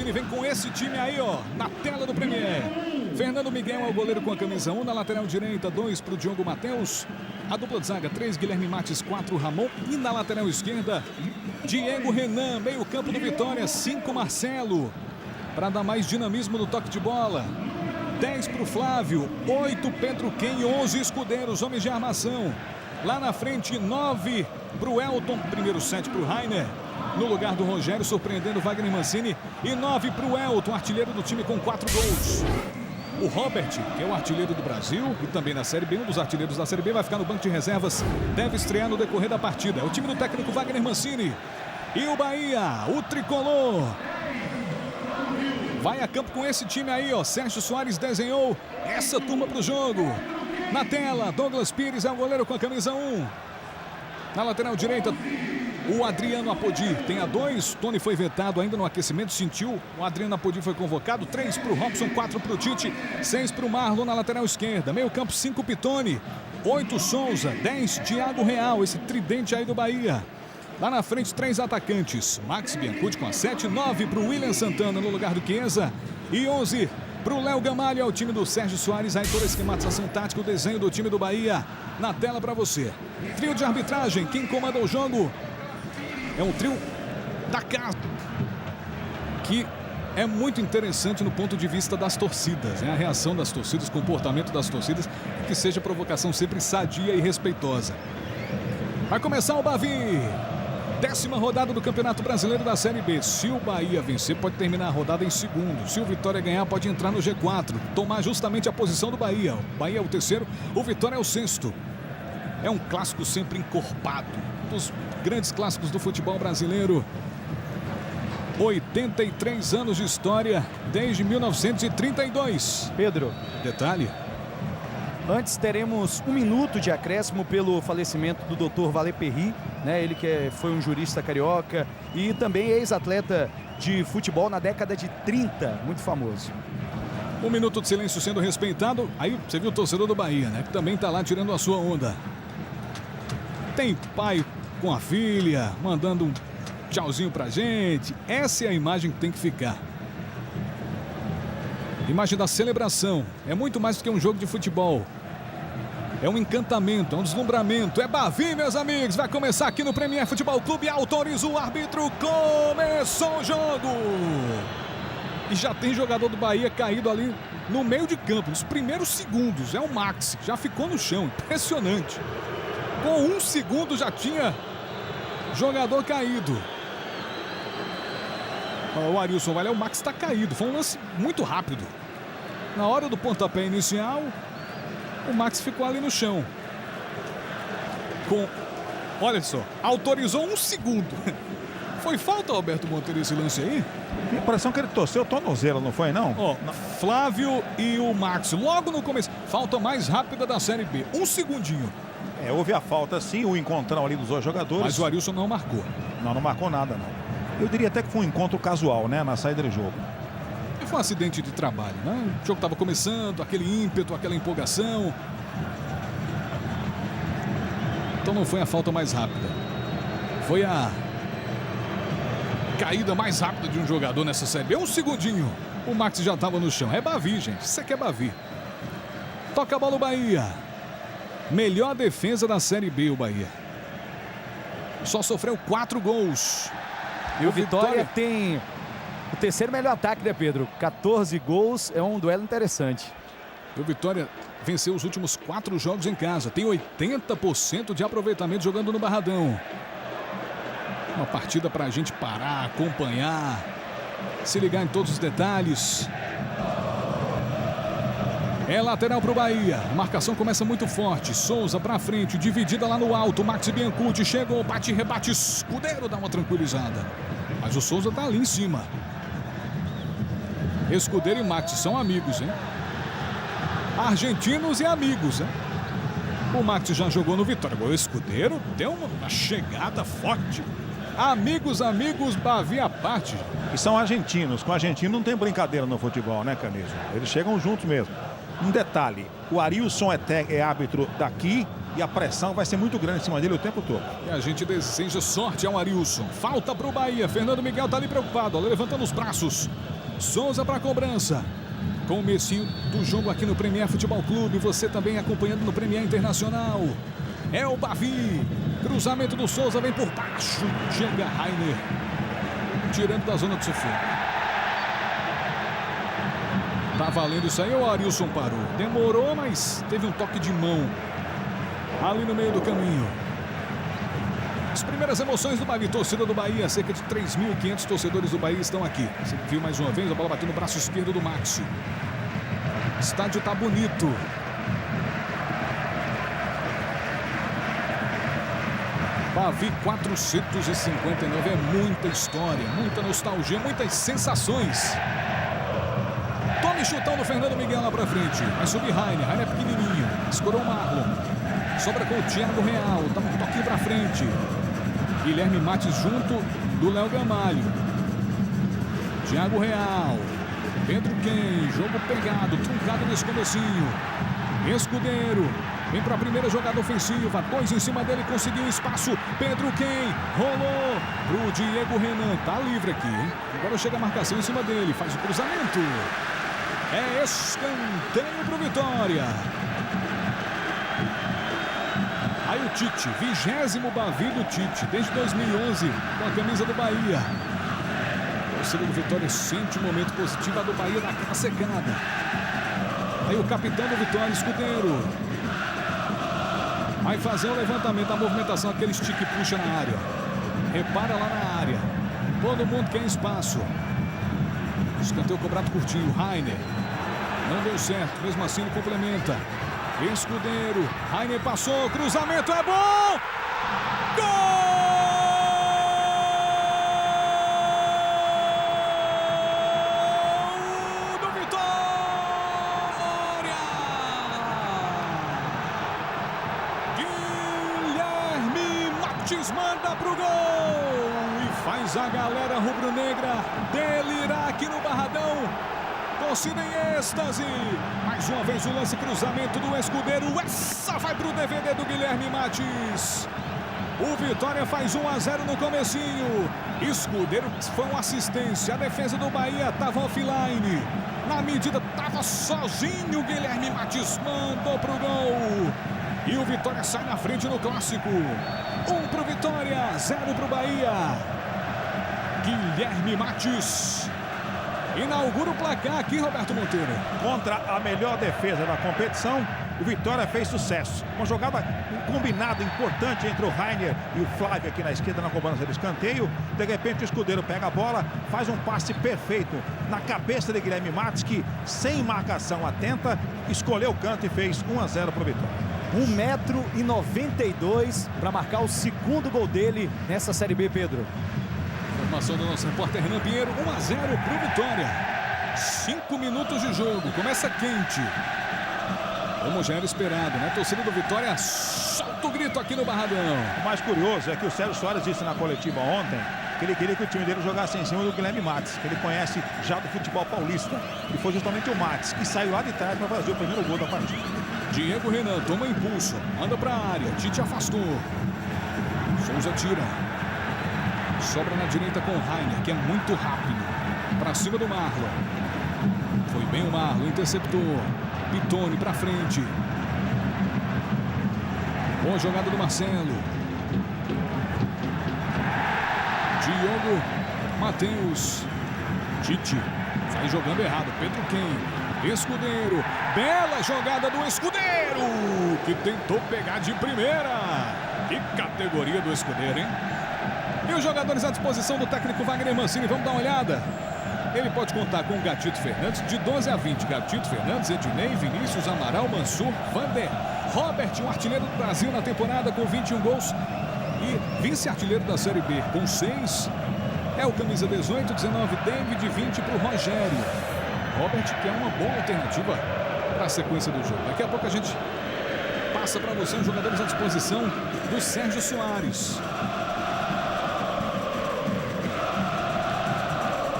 Mancini vem com esse time aí, ó, na tela do Premier. Fernando Miguel é o goleiro com a camisa 1, na lateral direita, 2 para o Diogo Matheus. A dupla de zaga, 3, Guilherme Mates, 4, Ramon. E na lateral esquerda, Diego Renan, meio campo do Vitória, 5, Marcelo. Para dar mais dinamismo no toque de bola. 10 para o Flávio, 8 Pedro Ken, 11 Escudeiros, homens de armação. Lá na frente, 9 para o Elton, primeiro 7 para o Rainer. No lugar do Rogério, surpreendendo Wagner Mancini. E 9 para o Elton, artilheiro do time com 4 gols. O Robert, que é o artilheiro do Brasil e também na Série B, um dos artilheiros da Série B, vai ficar no banco de reservas. Deve estrear no decorrer da partida. É o time do técnico Wagner Mancini. E o Bahia, o tricolor, vai a campo com esse time aí, ó. Sérgio Soares desenhou essa turma para o jogo. Na tela, Douglas Pires é o goleiro com a camisa 1. Na lateral direita, o Adriano Apodi tem a 2. Tony foi vetado ainda no aquecimento, sentiu. O Adriano Apodi foi convocado. 3 para o Robson, 4 para o Tite, 6 para o Marlon na lateral esquerda. Meio campo, 5 Pitone, 8 Souza, 10 Thiago Real, esse tridente aí do Bahia. Lá na frente, 3 atacantes. Max Biancucci com a 7, 9 para o William Santana no lugar do Chiesa. E 11 para o Léo Gamalho, é o time do Sérgio Soares. Aí toda a esquematização tática, o desenho do time do Bahia na tela para você. Trio de arbitragem, quem comanda o jogo é um trio da casa, que é muito interessante no ponto de vista das torcidas, né? A reação das torcidas, o comportamento das torcidas, que seja provocação sempre sadia e respeitosa. Vai começar o Bavi. 10ª rodada do Campeonato Brasileiro da Série B. Se o Bahia vencer, pode terminar a rodada em segundo. Se o Vitória ganhar, pode entrar no G4. Tomar justamente a posição do Bahia. O Bahia é o 3º, o Vitória é o 6º. É um clássico sempre encorpado. Um dos grandes clássicos do futebol brasileiro. 83 anos de história desde 1932. Pedro, Detalhe. antes teremos 1 minuto de acréscimo pelo falecimento do Dr. Valer Perry, né? Ele que foi um jurista carioca e também ex-atleta de futebol na década de 30, muito famoso. 1 minuto de silêncio sendo respeitado. Aí você viu o torcedor do Bahia, né? Que também tá lá tirando a sua onda. Tem pai com a filha, mandando um tchauzinho pra gente. Essa é a imagem que tem que ficar. Imagem da celebração. É muito mais do que um jogo de futebol. É um encantamento, é um deslumbramento. É Bavi, meus amigos. Vai começar aqui no Premier Futebol Clube. Autoriza o árbitro. Começou o jogo. E já tem jogador do Bahia caído ali no meio de campo, nos primeiros segundos. É o Max, já ficou no chão. Impressionante. Com 1 segundo já tinha jogador caído. O Arilson vai lá, o Max está caído. Foi um lance muito rápido. Na hora do pontapé inicial, o Max ficou ali no chão. Olha só, autorizou 1 segundo. Foi falta, Alberto Monteiro, esse lance aí? A impressão que ele torceu o tornozelo, não foi, não? Ó, Flávio e o Max, logo no começo. Falta mais rápida da Série B. 1 segundinho. Houve a falta, sim, o encontrão ali dos dois jogadores. Mas o Arilson não marcou. Não marcou nada, não. Eu diria até que foi um encontro casual, né, na saída do jogo. E foi um acidente de trabalho, né? O jogo estava começando, aquele ímpeto, aquela empolgação. Então não foi a falta mais rápida. Foi a caída mais rápida de um jogador nessa Série B. 1 segundinho. O Max já estava no chão. É Bavi, gente. Isso aqui é Bavi. Toca a bola o Bahia. Melhor defesa da Série B, o Bahia. Só sofreu 4 gols. E o Vitória tem o 3º melhor ataque, né, Pedro? 14 gols, é um duelo interessante. O Vitória venceu os últimos 4 jogos em casa. Tem 80% de aproveitamento jogando no Barradão. Uma partida para a gente parar, acompanhar, se ligar em todos os detalhes. É lateral para o Bahia. A marcação começa muito forte. Souza para frente, dividida lá no alto. Max Biancucci chegou, bate, rebate. Escudeiro dá uma tranquilizada. Mas o Souza tá ali em cima. Escudeiro e Max são amigos, hein? Argentinos e amigos, hein? O Max já jogou no Vitória. O Escudeiro deu uma chegada forte. Amigos, Bavi à parte. E são argentinos. Com argentino não tem brincadeira no futebol, né, Camisa? Eles chegam juntos mesmo. Um detalhe, o Arilson é árbitro daqui e a pressão vai ser muito grande em cima dele o tempo todo. E a gente deseja sorte ao Arilson. Falta para o Bahia. Fernando Miguel tá ali preocupado, levantando os braços. Souza para a cobrança. Comecinho do jogo aqui no Premier Futebol Clube. Você também acompanhando no Premier Internacional. É o Bavi. Cruzamento do Souza, vem por baixo. Chega Rainer. Tirando da zona de sufoco. Tá valendo isso aí, o Arilson parou. Demorou, mas teve um toque de mão ali no meio do caminho. As primeiras emoções do Bahia, torcida do Bahia, cerca de 3.500 torcedores do Bahia estão aqui. Você viu mais uma vez a bola batendo no braço esquerdo do Maxi. O estádio tá bonito. Bavi 459, é muita história, muita nostalgia, muitas sensações. Tome chutão do Fernando Miguel lá pra frente. Vai subir Rainer, Rainer é pequenininho. Escorou o Marlon. Sobra com o Thiago Real, dá um toquinho pra frente. Guilherme Mates junto do Léo Gamalho. Thiago Real. Pedro Quem, jogo pegado, truncado nesse comecinho. Escudeiro. Vem para a primeira jogada ofensiva. 2 em cima dele, conseguiu espaço. Pedro Quem rolou pro Diego Renan. Tá livre aqui, hein? Agora chega a marcação em cima dele. Faz o cruzamento. É escanteio pro Vitória. Aí o Tite, 20º Bavi do Tite, desde 2011, com a camisa do Bahia. O segundo Vitória sente um momento positivo do Bahia naquela secada. Aí o capitão do Vitória, Escudeiro. Vai fazer o levantamento, a movimentação, aquele stick puxa na área. Repara lá na área. Todo mundo quer espaço. Escanteio cobrado curtinho. Rainer. Não deu certo, mesmo assim ele complementa. Escudeiro. Rainer passou, cruzamento é bom! Gol! Manda pro gol e faz a galera rubro-negra delirar aqui no Barradão. Torcida em êxtase. Mais uma vez o lance, cruzamento do Escudeiro. Essa vai pro DVD do Guilherme Mates. O Vitória faz 1-0 no comecinho. Escudeiro foi uma assistência. A defesa do Bahia tava offline. Na medida tava sozinho. Guilherme Mates mandou pro gol. E o Vitória sai na frente no clássico. 1 pro Vitória, 0 pro Bahia. Guilherme Mates inaugura o placar aqui, Roberto Monteiro. Contra a melhor defesa da competição, o Vitória fez sucesso. Uma jogada, um combinado importante entre o Rainer e o Flávio aqui na esquerda na cobrança do escanteio. De repente o Escudeiro pega a bola, faz um passe perfeito na cabeça de Guilherme Mates, que sem marcação atenta, escolheu o canto e fez 1-0 pro Vitória. 1,92 m para marcar o segundo gol dele nessa Série B, Pedro. Informação do nosso repórter Renan Pinheiro, 1-0 pro Vitória. 5 minutos de jogo, começa quente. Como já era esperado, né? A torcida do Vitória solta o grito aqui no Barradão. O mais curioso é que o Sérgio Soares disse na coletiva ontem que ele queria que o time dele jogasse em cima do Guilherme Mates, que ele conhece já do futebol paulista. E foi justamente o Mates que saiu lá de trás para fazer o primeiro gol da partida. Diego Renan toma impulso, anda para a área, Tite afastou. Souza tira. Sobra na direita com o Rainer, que é muito rápido. Para cima do Marlon. Foi bem o Marlon, interceptou. Pitone para frente. Boa jogada do Marcelo. Diogo Matheus. Tite sai jogando errado. Pedro Quem. Escudeiro, bela jogada do Escudeiro, que tentou pegar de primeira. Que categoria do Escudeiro, hein? E os jogadores à disposição do técnico Wagner Mancini, vamos dar uma olhada. Ele pode contar com o Gatito Fernandes, de 12 a 20. Gatito Fernandes, Ednei, Vinícius, Amaral, Mansur, Vander, Robert, um artilheiro do Brasil na temporada com 21 gols. E vice-artilheiro da Série B com 6. É o camisa 18, 19, David, 20 para o Rogério. Robert, que é uma boa alternativa para a sequência do jogo. Daqui a pouco a gente passa para você os jogadores à disposição do Sérgio Soares.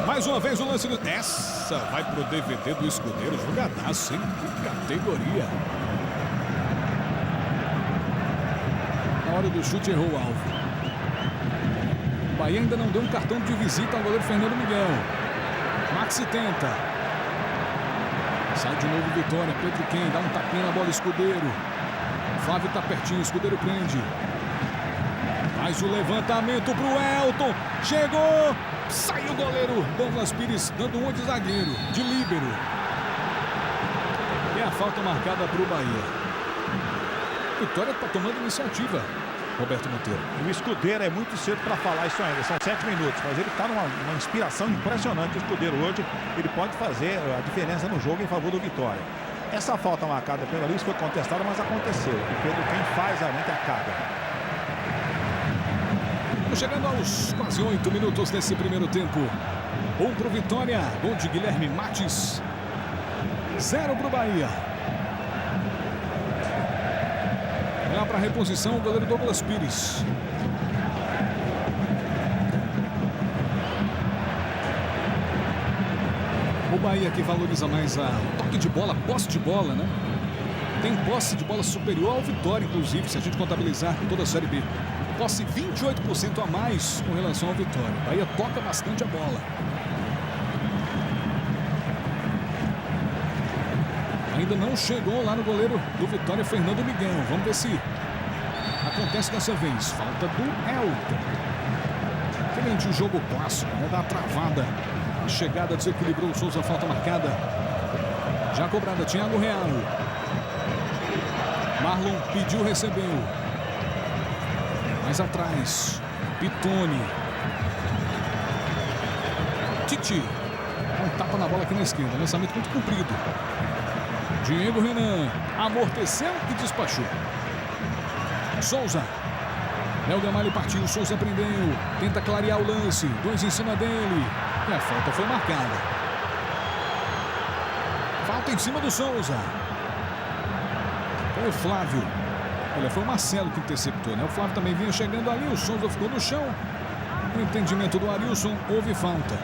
Mais uma vez o lance do... Essa vai pro DVD do Escudeiro. Jogadaço, hein? Que categoria. hora do chute errou o alvo. O Bahia ainda não deu um cartão de visita ao goleiro Fernando Miguel. Maxi tenta. Sai de novo Vitória. Pedro Quem dá um tapinha na bola, Escudeiro. Flávio está pertinho, Escudeiro prende. Faz o levantamento pro Elton. Chegou. Saiu o goleiro Douglas Pires dando uma de zagueiro, de líbero. E a falta marcada pro Bahia. Vitória está tomando iniciativa, Roberto Monteiro. O Escudeiro é muito cedo para falar isso ainda, são 7 minutos, mas ele está numa inspiração impressionante. O Escudeiro hoje, ele pode fazer a diferença no jogo em favor do Vitória. Essa falta marcada pelo Luiz foi contestada, mas aconteceu. O Pedro Quem faz realmente a carga. Chegando aos quase 8 minutos desse primeiro tempo. 1 pro Vitória, gol de Guilherme Mates. 0 pro Bahia. Lá para a reposição, o goleiro Douglas Pires. O Bahia que valoriza mais a toque de bola, posse de bola, né? Tem posse de bola superior ao Vitória, inclusive, se a gente contabilizar toda a Série B. Posse 28% a mais com relação ao Vitória. O Bahia toca bastante a bola. Ainda não chegou lá no goleiro do Vitória, Fernando Miguel. Vamos ver se acontece dessa vez. Falta do Elton. Diferente jogo clássico, né? Da travada. A chegada desequilibrou o Souza, falta marcada. Já cobrada, Thiago Real. Marlon pediu, recebeu. Mais atrás, Pitoni. Titi. Um tapa na bola aqui na esquerda. Lançamento muito comprido. Diego Renan. Amorteceu e despachou. Souza. Léo Gamalho partiu. Souza prendeu. Tenta clarear o lance. 2 em cima dele. E a falta foi marcada. Falta em cima do Souza. Foi o Flávio. Olha, foi o Marcelo que interceptou, né? O Flávio também vinha chegando ali, o Souza ficou no chão. No entendimento do Arilson, houve falta.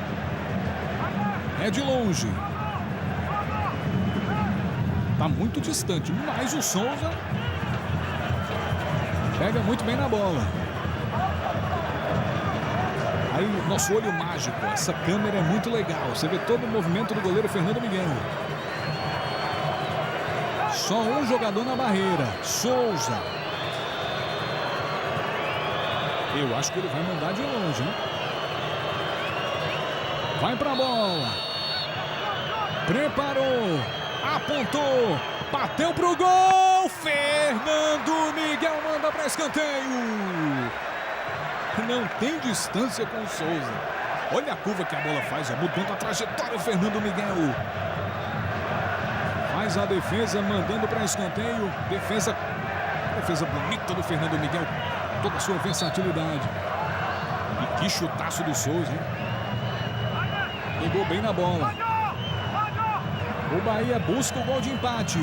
É de longe. Tá muito distante, mas o Souza pega muito bem na bola. Aí, nosso olho mágico, essa câmera é muito legal. Você vê todo o movimento do goleiro Fernando Miguel. Só um jogador na barreira, Souza. Eu acho que ele vai mandar de longe, né? Vai pra bola. Preparou. Apontou. Bateu pro gol. Fernando Miguel manda para escanteio. Não tem distância com o Souza. Olha a curva que a bola faz, mudando a trajetória o Fernando Miguel. Faz a defesa, mandando para escanteio. Defesa bonita do Fernando Miguel. Toda a sua versatilidade. E que chutaço do Souza, hein? Pegou bem na bola. O Bahia busca o gol de empate.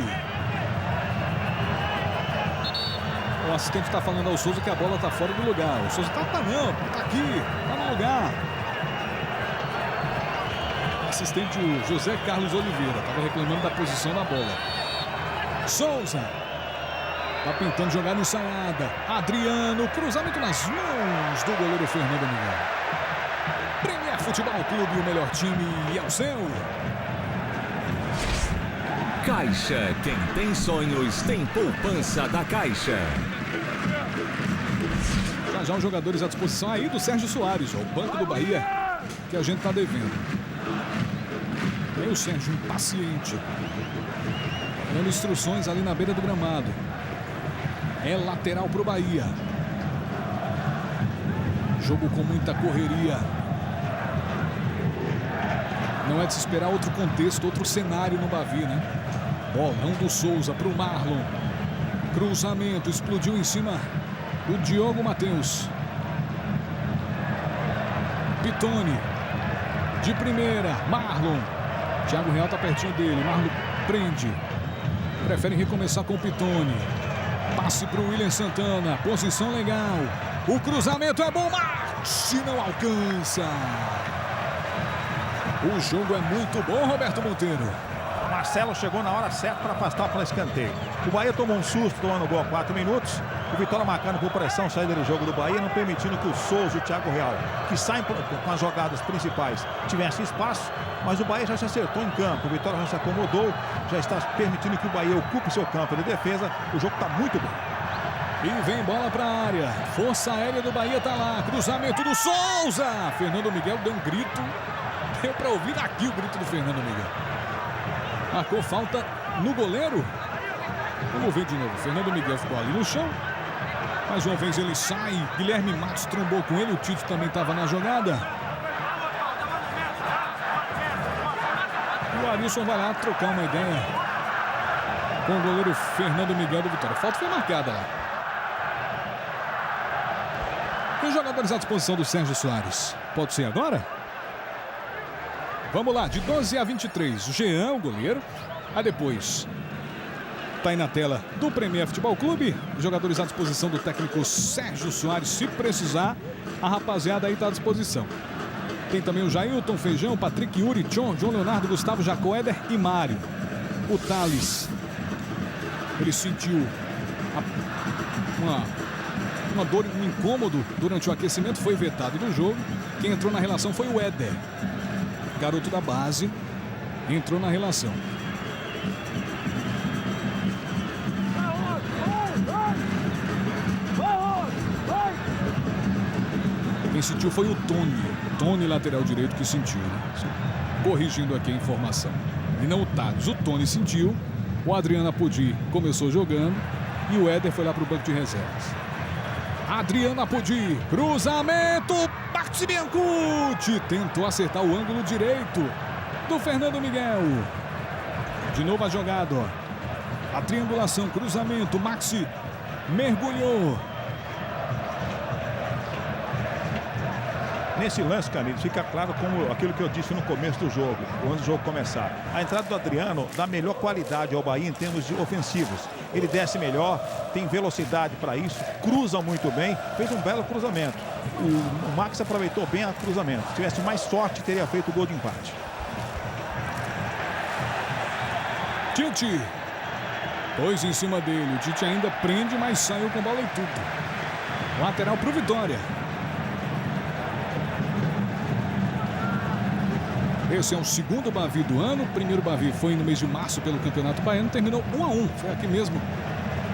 O assistente está falando ao Souza que a bola está fora do lugar. O Souza tá não, tá aqui, tá no lugar. Assistente José Carlos Oliveira estava reclamando da posição da bola. Souza está tentando jogar ensaiada. Adriano, cruzamento nas mãos do goleiro Fernando Miguel. Premier Futebol Clube, o melhor time, é o seu. Caixa, quem tem sonhos tem poupança da Caixa. Já os jogadores à disposição aí do Sérgio Soares, o banco do Bahia, que a gente está devendo. Aí o Sérgio, impaciente, dando instruções ali na beira do gramado. É lateral para o Bahia. Jogo com muita correria. Não é de se esperar outro contexto, outro cenário no Bavi, né? Bolão do Souza para o Marlon. Cruzamento, explodiu em cima do Diogo Matheus. Pitoni. De primeira, Marlon. Thiago Real está pertinho dele. Marlon prende. Prefere recomeçar com o Pitoni. Passe para o William Santana. Posição legal. O cruzamento é bom, mas não alcança. O jogo é muito bom, Roberto Monteiro. Marcelo chegou na hora certa para afastar para escanteio. O Bahia tomou um susto tomando gol há 4 minutos. O Vitória marcando por pressão, saída do jogo do Bahia, não permitindo que o Souza e o Thiago Real, que saem com as jogadas principais, tivessem espaço, mas o Bahia já se acertou em campo. O Vitória já se acomodou, já está permitindo que o Bahia ocupe seu campo de defesa. O jogo está muito bom. E vem bola para a área. Força aérea do Bahia tá lá. Cruzamento do Souza. Fernando Miguel deu um grito. Deu para ouvir aqui o grito do Fernando Miguel. Marcou falta no goleiro. Vamos ver de novo. Fernando Miguel ficou ali no chão. Mais uma vez ele sai. Guilherme Matos trombou com ele. O Tite também estava na jogada. O Arilson vai lá trocar uma ideia com o goleiro Fernando Miguel do Vitória. A falta foi marcada lá. E os jogadores à disposição do Sérgio Soares. Pode ser agora? Vamos lá, de 12 a 23. O Jean, o goleiro. Aí depois, tá aí na tela do Premier Futebol Clube. Os jogadores à disposição do técnico Sérgio Soares. Se precisar, a rapaziada aí tá à disposição. Tem também o Jailton, Feijão, Patrick, Yuri, John Leonardo, Gustavo, Jacó, Éder e Mário. O Thales, ele sentiu uma dor, um incômodo durante o aquecimento, foi vetado do jogo. Quem entrou na relação foi o Éder, garoto da base, entrou na relação. Quem sentiu foi o Tony, lateral direito, que sentiu, né? Corrigindo aqui a informação. E não o Thales, o Tony sentiu. O Adriano Apodi começou jogando e o Éder foi lá para o banco de reservas. Adriano Apodi, cruzamento, bate Biancucci, tentou acertar o ângulo direito do Fernando Miguel. De novo a jogada, ó. A triangulação, cruzamento, Maxi mergulhou. Nesse lance, Camilo, fica claro como aquilo que eu disse no começo do jogo, quando o jogo começar. A entrada do Adriano dá melhor qualidade ao Bahia em termos de ofensivos. Ele desce melhor, tem velocidade para isso, cruza muito bem, fez um belo cruzamento. O Max aproveitou bem o cruzamento. Se tivesse mais sorte, teria feito o gol de empate. Tite, dois em cima dele. O Tite ainda prende, mas saiu com bola e tudo. Lateral para o Vitória. Esse é o segundo Bavi do ano. O primeiro Bavi foi no mês de março pelo Campeonato Baiano. Terminou 1-1. Foi aqui mesmo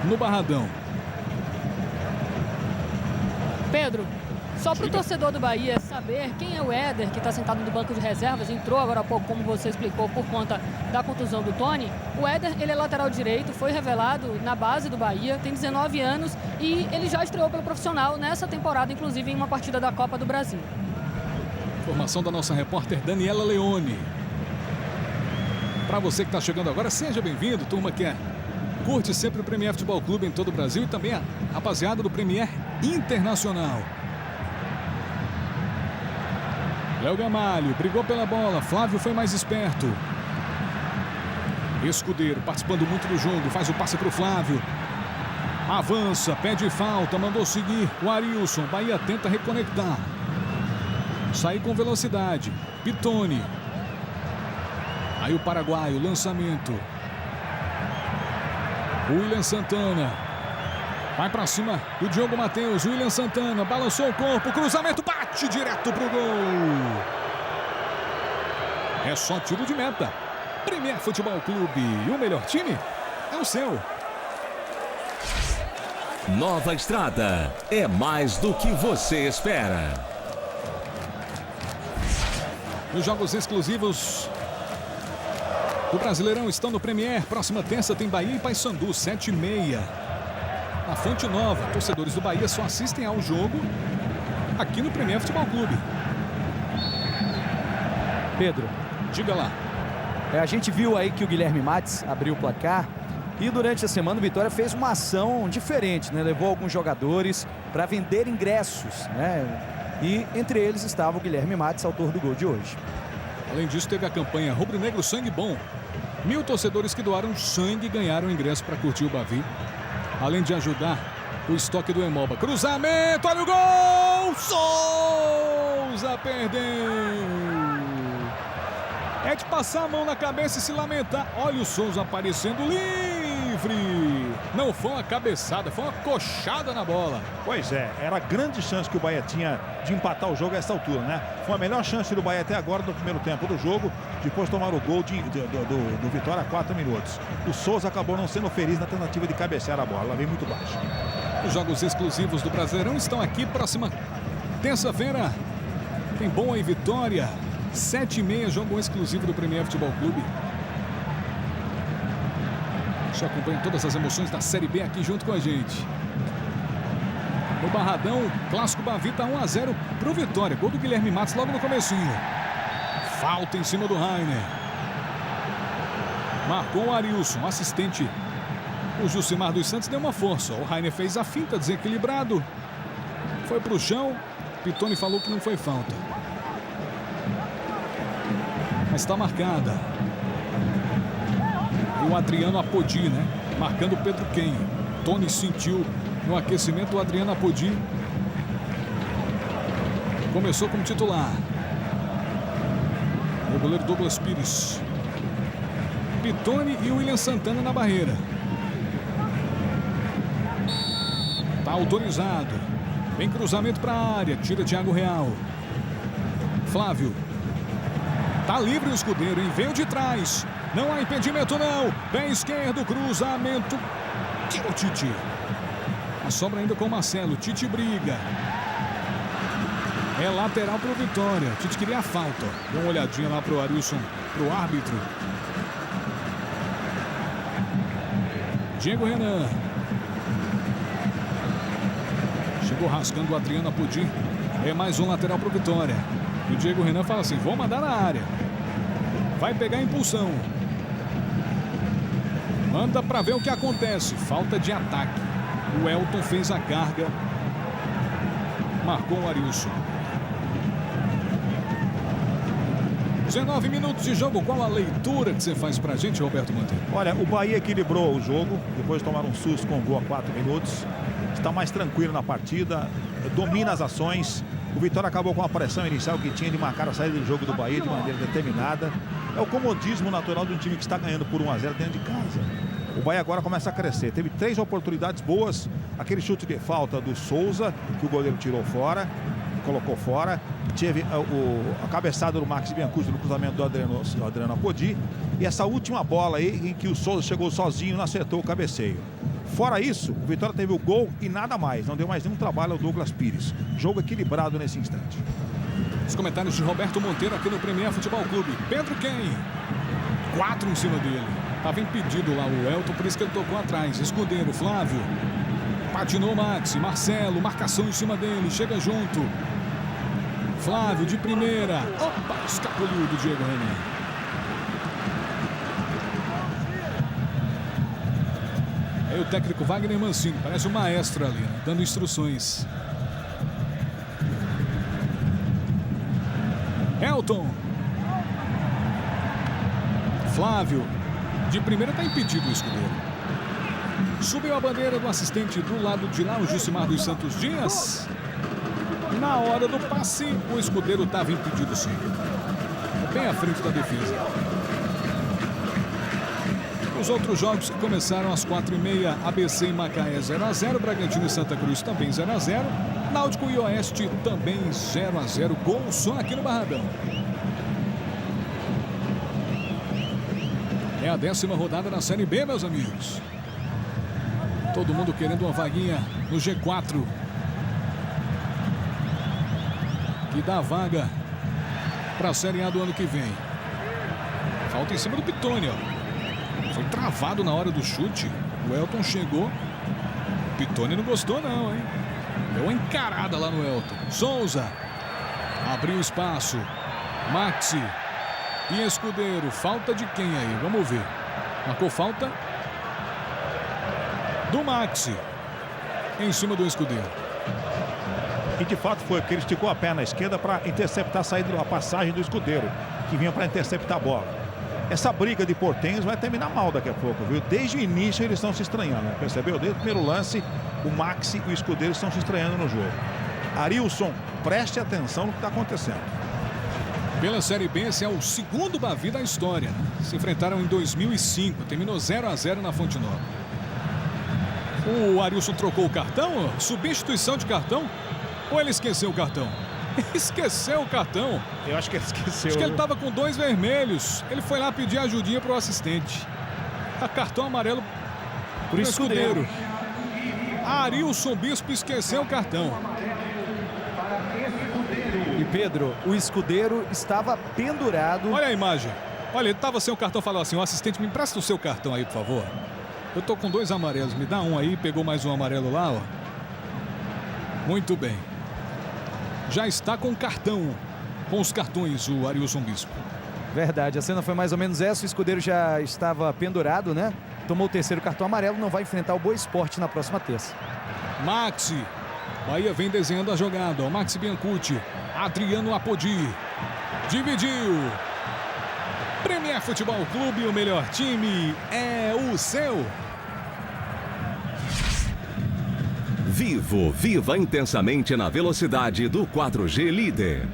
no Barradão. Pedro, só para o torcedor do Bahia saber quem é o Éder, que está sentado no banco de reservas. Entrou agora há pouco, como você explicou, por conta da contusão do Tony. O Éder, ele é lateral direito, foi revelado na base do Bahia, tem 19 anos e ele já estreou pelo profissional nessa temporada, inclusive em uma partida da Copa do Brasil. Informação da nossa repórter Daniela Leone. Para você que está chegando agora, seja bem-vindo, turma que curte sempre o Premier Futebol Clube em todo o Brasil e também a rapaziada do Premier Internacional. Léo Gamalho brigou pela bola, Flávio foi mais esperto. Escudeiro participando muito do jogo, faz o passe para o Flávio. Avança, pede falta, mandou seguir o Arilson. Bahia tenta reconectar. Sair com velocidade. Pitoni. Aí o paraguaio, lançamento. William Santana. Vai pra cima do Diogo Matheus. William Santana balançou o corpo. Cruzamento, bate direto pro gol. É só tiro de meta. Premier Futebol Clube. E o melhor time é o seu. Nova Estrada. É mais do que você espera. Os jogos exclusivos do Brasileirão estão no Premier. Próxima terça tem Bahia e Paysandu, 7h30. Na Fonte Nova, torcedores do Bahia só assistem ao jogo aqui no Premier Futebol Clube. Pedro, diga lá. A gente viu aí que o Guilherme Matos abriu o placar e durante a semana o Vitória fez uma ação diferente, né? Levou alguns jogadores para vender ingressos, né? E entre eles estava o Guilherme Matos, autor do gol de hoje. Além disso, teve a campanha Rubro Negro Sangue Bom. 1000 torcedores que doaram sangue ganharam ingresso para curtir o Bavi. Além de ajudar o estoque do Emoba. Cruzamento, olha o gol! Souza perdeu! É de passar a mão na cabeça e se lamentar. Olha o Souza aparecendo livre. livre. Não foi uma cabeçada, foi uma coxada na bola. Pois é, era a grande chance que o Bahia tinha de empatar o jogo a essa altura, né? Foi a melhor chance do Bahia até agora no primeiro tempo do jogo, depois de tomar o gol do Vitória a 4 minutos. O Souza acabou não sendo feliz na tentativa de cabecear a bola, ela veio muito baixa. Os jogos exclusivos do Brasileirão estão aqui, próxima terça-feira. Tem Boa e Vitória, 7h30, jogo exclusivo do Premier Futebol Clube. Você acompanha todas as emoções da Série B aqui junto com a gente. No Barradão, clássico Bavita 1-0 pro Vitória. Gol do Guilherme Matos logo no comecinho. Falta em cima do Rainer. Marcou o Arilson, assistente. O Jucimar dos Santos deu uma força. O Rainer fez a finta, desequilibrado. Foi pro chão. Pitoni falou que não foi falta. Mas está marcada. E o Adriano Apodi, né? Marcando o Pedro Ken. Tony sentiu no aquecimento o Adriano Apodi. Começou como titular. O goleiro Douglas Pires. Pitoni e o William Santana na barreira. Tá autorizado. Vem cruzamento para a área. Tira Thiago Real. Flávio. Tá livre o Escudeiro, hein? Veio de trás. Não há impedimento, não. Pé esquerdo, cruzamento. Tira o Tite. A sobra ainda com o Marcelo. Tite briga. É lateral pro Vitória. Tite queria a falta. Deu uma olhadinha lá pro Arilson, pro árbitro. Diego Renan. Chegou rasgando o Adriano Apodi. É mais um lateral pro Vitória. E o Diego Renan fala assim, vou mandar na área. Vai pegar impulsão. Manda para ver o que acontece. Falta de ataque. O Elton fez a carga. Marcou o Arilson. 19 minutos de jogo. Qual a leitura que você faz pra gente, Roberto Monteiro? Olha, o Bahia equilibrou o jogo. Depois de tomar um susto com o gol a 4 minutos. Está mais tranquilo na partida. Domina as ações. O Vitória acabou com a pressão inicial que tinha de marcar a saída do jogo do Bahia de maneira determinada. É o comodismo natural de um time que está ganhando por 1-0 dentro de casa. O Bahia agora começa a crescer. Teve 3 oportunidades boas. Aquele chute de falta do Souza, que o goleiro tirou fora, colocou fora. Teve a cabeçada do Max Biancucci no cruzamento do Adriano Apodi. E essa última bola aí, em que o Souza chegou sozinho e não acertou o cabeceio. Fora isso, o Vitória teve o gol e nada mais. Não deu mais nenhum trabalho ao Douglas Pires. Jogo equilibrado nesse instante. Os comentários de Roberto Monteiro aqui no Premier Futebol Clube. Pedro Ken. 4 em cima dele. Estava impedido lá o Elton, por isso que ele tocou atrás. Escudeiro, Flávio. Patinou Maxi, Marcelo, marcação em cima dele. Chega junto. Flávio de primeira. Opa, escapuliu do Diego Renan. Aí o técnico Wagner Mancini, parece um maestro ali, né? Dando instruções. Elton. Flávio. De primeira está impedido o Escudeiro. Subiu a bandeira do assistente do lado de lá, o Jucimar dos Santos Dias. Na hora do passe, o Escudeiro estava impedido sim. Bem à frente da defesa. Os outros jogos que começaram às 4h30, ABC e Macaé 0-0, Bragantino e Santa Cruz também 0-0, Náutico e Oeste também 0-0, gol só aqui no Barradão. É a 10ª rodada da Série B, meus amigos. Todo mundo querendo uma vaguinha no G4. Que dá vaga para a Série A do ano que vem. Falta em cima do Pitoni, ó. Foi travado na hora do chute. O Elton chegou. O Pitoni não gostou não, hein? Deu uma encarada lá no Elton. Souza. Abriu espaço. Maxi. E Escudeiro. Falta de quem aí? Vamos ver. Marcou falta do Maxi. Em cima do Escudeiro. E de fato foi, porque ele esticou a perna esquerda para interceptar a saída, a passagem do Escudeiro, que vinha para interceptar a bola. Essa briga de portenhos vai terminar mal daqui a pouco, viu? Desde o início eles estão se estranhando, né? Percebeu? Desde o primeiro lance, o Maxi e o Escudeiro estão se estranhando no jogo. Arilson, preste atenção no que está acontecendo. Pela Série B, esse é o segundo Bavi da história. Se enfrentaram em 2005, terminou 0-0 na Fonte Nova. O Arilson trocou o cartão? Substituição de cartão? Ou ele esqueceu o cartão? Esqueceu o cartão. Eu acho que ele esqueceu. Acho que ele estava com 2 vermelhos. Ele foi lá pedir ajudinha pro assistente. Cartão amarelo pro escudeiro. Arilson Bispo esqueceu o cartão. E Pedro, o escudeiro estava pendurado. Olha a imagem. Olha, ele estava sem o cartão, falou assim: o assistente, me empresta o seu cartão aí, por favor. Eu tô com 2 amarelos, me dá um aí. Pegou mais um amarelo lá, ó. Muito bem. Já está com cartão. Com os cartões, o Arilson Bispo. Verdade, a cena foi mais ou menos essa. O escudeiro já estava pendurado, né? Tomou o 3º cartão amarelo, não vai enfrentar o Boa Esporte na próxima terça. Maxi. Bahia vem desenhando a jogada. O Maxi Biancucci. Adriano Apodi. Dividiu. Premier Futebol Clube, o melhor time é o seu. Vivo, viva intensamente na velocidade do 4G líder.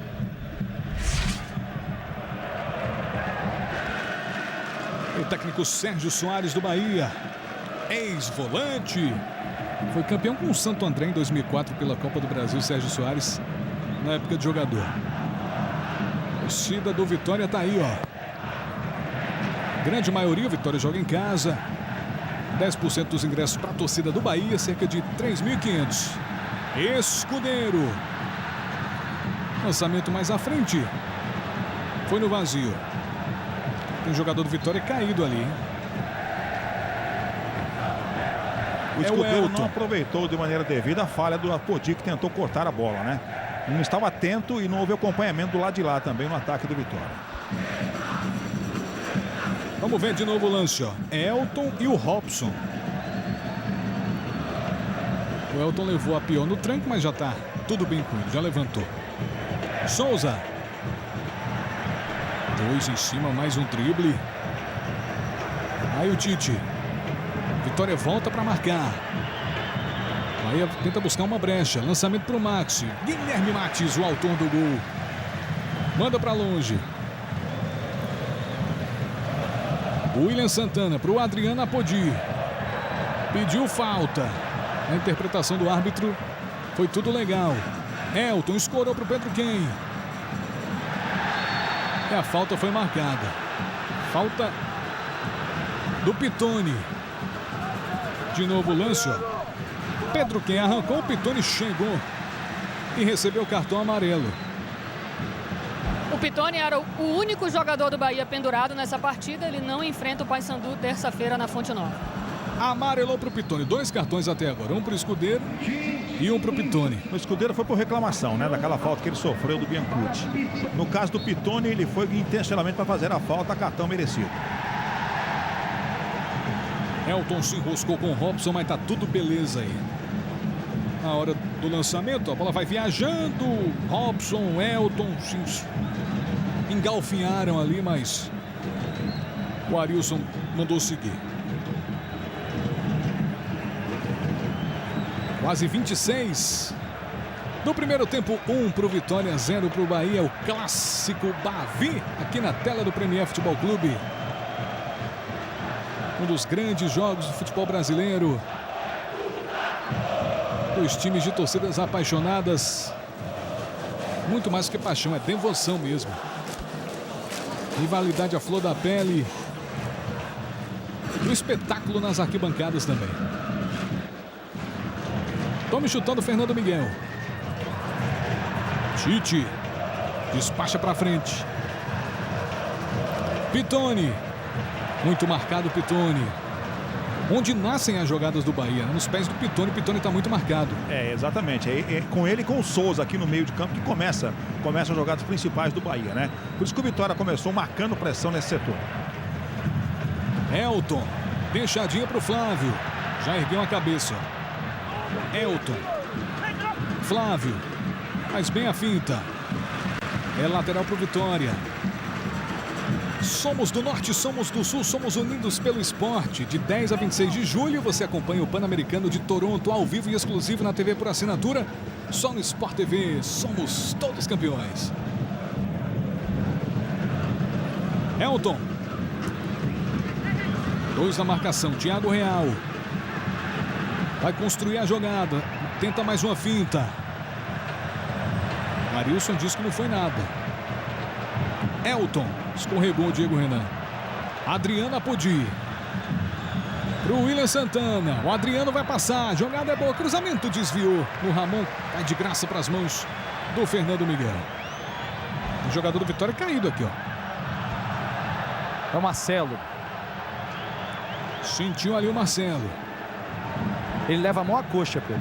O técnico Sérgio Soares do Bahia, ex-volante, foi campeão com o Santo André em 2004 pela Copa do Brasil. Sérgio Soares, na época de jogador. A torcida do Vitória tá aí, ó. Grande maioria, o Vitória joga em casa. 10% dos ingressos para a torcida do Bahia, cerca de 3.500. Escudeiro. Lançamento mais à frente. Foi no vazio. Tem um jogador do Vitória caído ali, hein? O escudeiro não aproveitou de maneira devida a falha do Apodi, que tentou cortar a bola, né? Não estava atento e não houve acompanhamento do lado de lá também no ataque do Vitória. Vamos ver de novo o lance, ó. Elton e o Robson. O Elton levou a pior no tranco, mas já tá tudo bem com ele, já levantou. Souza. 2 em cima, mais um drible. Aí o Tite. Vitória volta para marcar. Bahia tenta buscar uma brecha. Lançamento para o Maxi. Guilherme Matis, o autor do gol. Manda para longe. William Santana para o Adriano Apodi. Pediu falta. A interpretação do árbitro foi tudo legal. Elton escorou para o Pedro Quem. E a falta foi marcada. Falta do Pitoni. De novo o lance, ó. Pedro Quem arrancou, o Pitoni chegou e recebeu o cartão amarelo. O Pitoni era o único jogador do Bahia pendurado nessa partida. Ele não enfrenta o Paysandu terça-feira na Fonte Nova. Amarelou para o Pitoni. 2 cartões até agora. Um para o escudeiro e um para o Pitoni. O escudeiro foi por reclamação, né? Daquela falta que ele sofreu do Biancucci. No caso do Pitoni, ele foi intencionalmente para fazer a falta, cartão merecido. Elton se enroscou com o Robson, mas tá tudo beleza aí. Na hora do lançamento, a bola vai viajando. Robson, Elton se engalfinharam ali, mas o Arilson mandou seguir. Quase 26 do primeiro tempo, 1 para o Vitória, 0 para o Bahia. O clássico Bavi aqui na tela do Premier Futebol Clube. Um dos grandes jogos do futebol brasileiro. 2 times de torcidas apaixonadas. Muito mais que paixão, é devoção mesmo. Rivalidade à flor da pele. E o espetáculo nas arquibancadas também. Tome chutando Fernando Miguel. Tite. Despacha para frente. Pitoni. Muito marcado o Pitoni. Onde nascem as jogadas do Bahia? Nos pés do Pitoni. O Pitoni está muito marcado. É, exatamente. É com ele e com o Souza aqui no meio de campo que começam as jogadas principais do Bahia, né? Por isso que o Vitória começou marcando pressão nesse setor. Elton. Deixadinha para o Flávio. Já ergueu a cabeça. Elton. Flávio. Faz bem a finta. É lateral para o Vitória. Somos do Norte, somos do Sul, somos unidos pelo esporte. De 10 a 26 de julho, você acompanha o Pan-Americano de Toronto ao vivo e exclusivo na TV por assinatura. Só no Sport TV, somos todos campeões. Elton. 2 na marcação, Thiago Real. Vai construir a jogada. Tenta mais uma finta. Marilson disse que não foi nada. Elton. Escorregou o Diego Renan. Adriano Apodi. Pro William Santana. O Adriano vai passar. Jogada é boa. Cruzamento desviou. O Ramon cai de graça para as mãos do Fernando Miguel. O jogador do Vitória caído aqui, ó. É o Marcelo. Sentiu ali o Marcelo. Ele leva a mão à coxa, Pedro.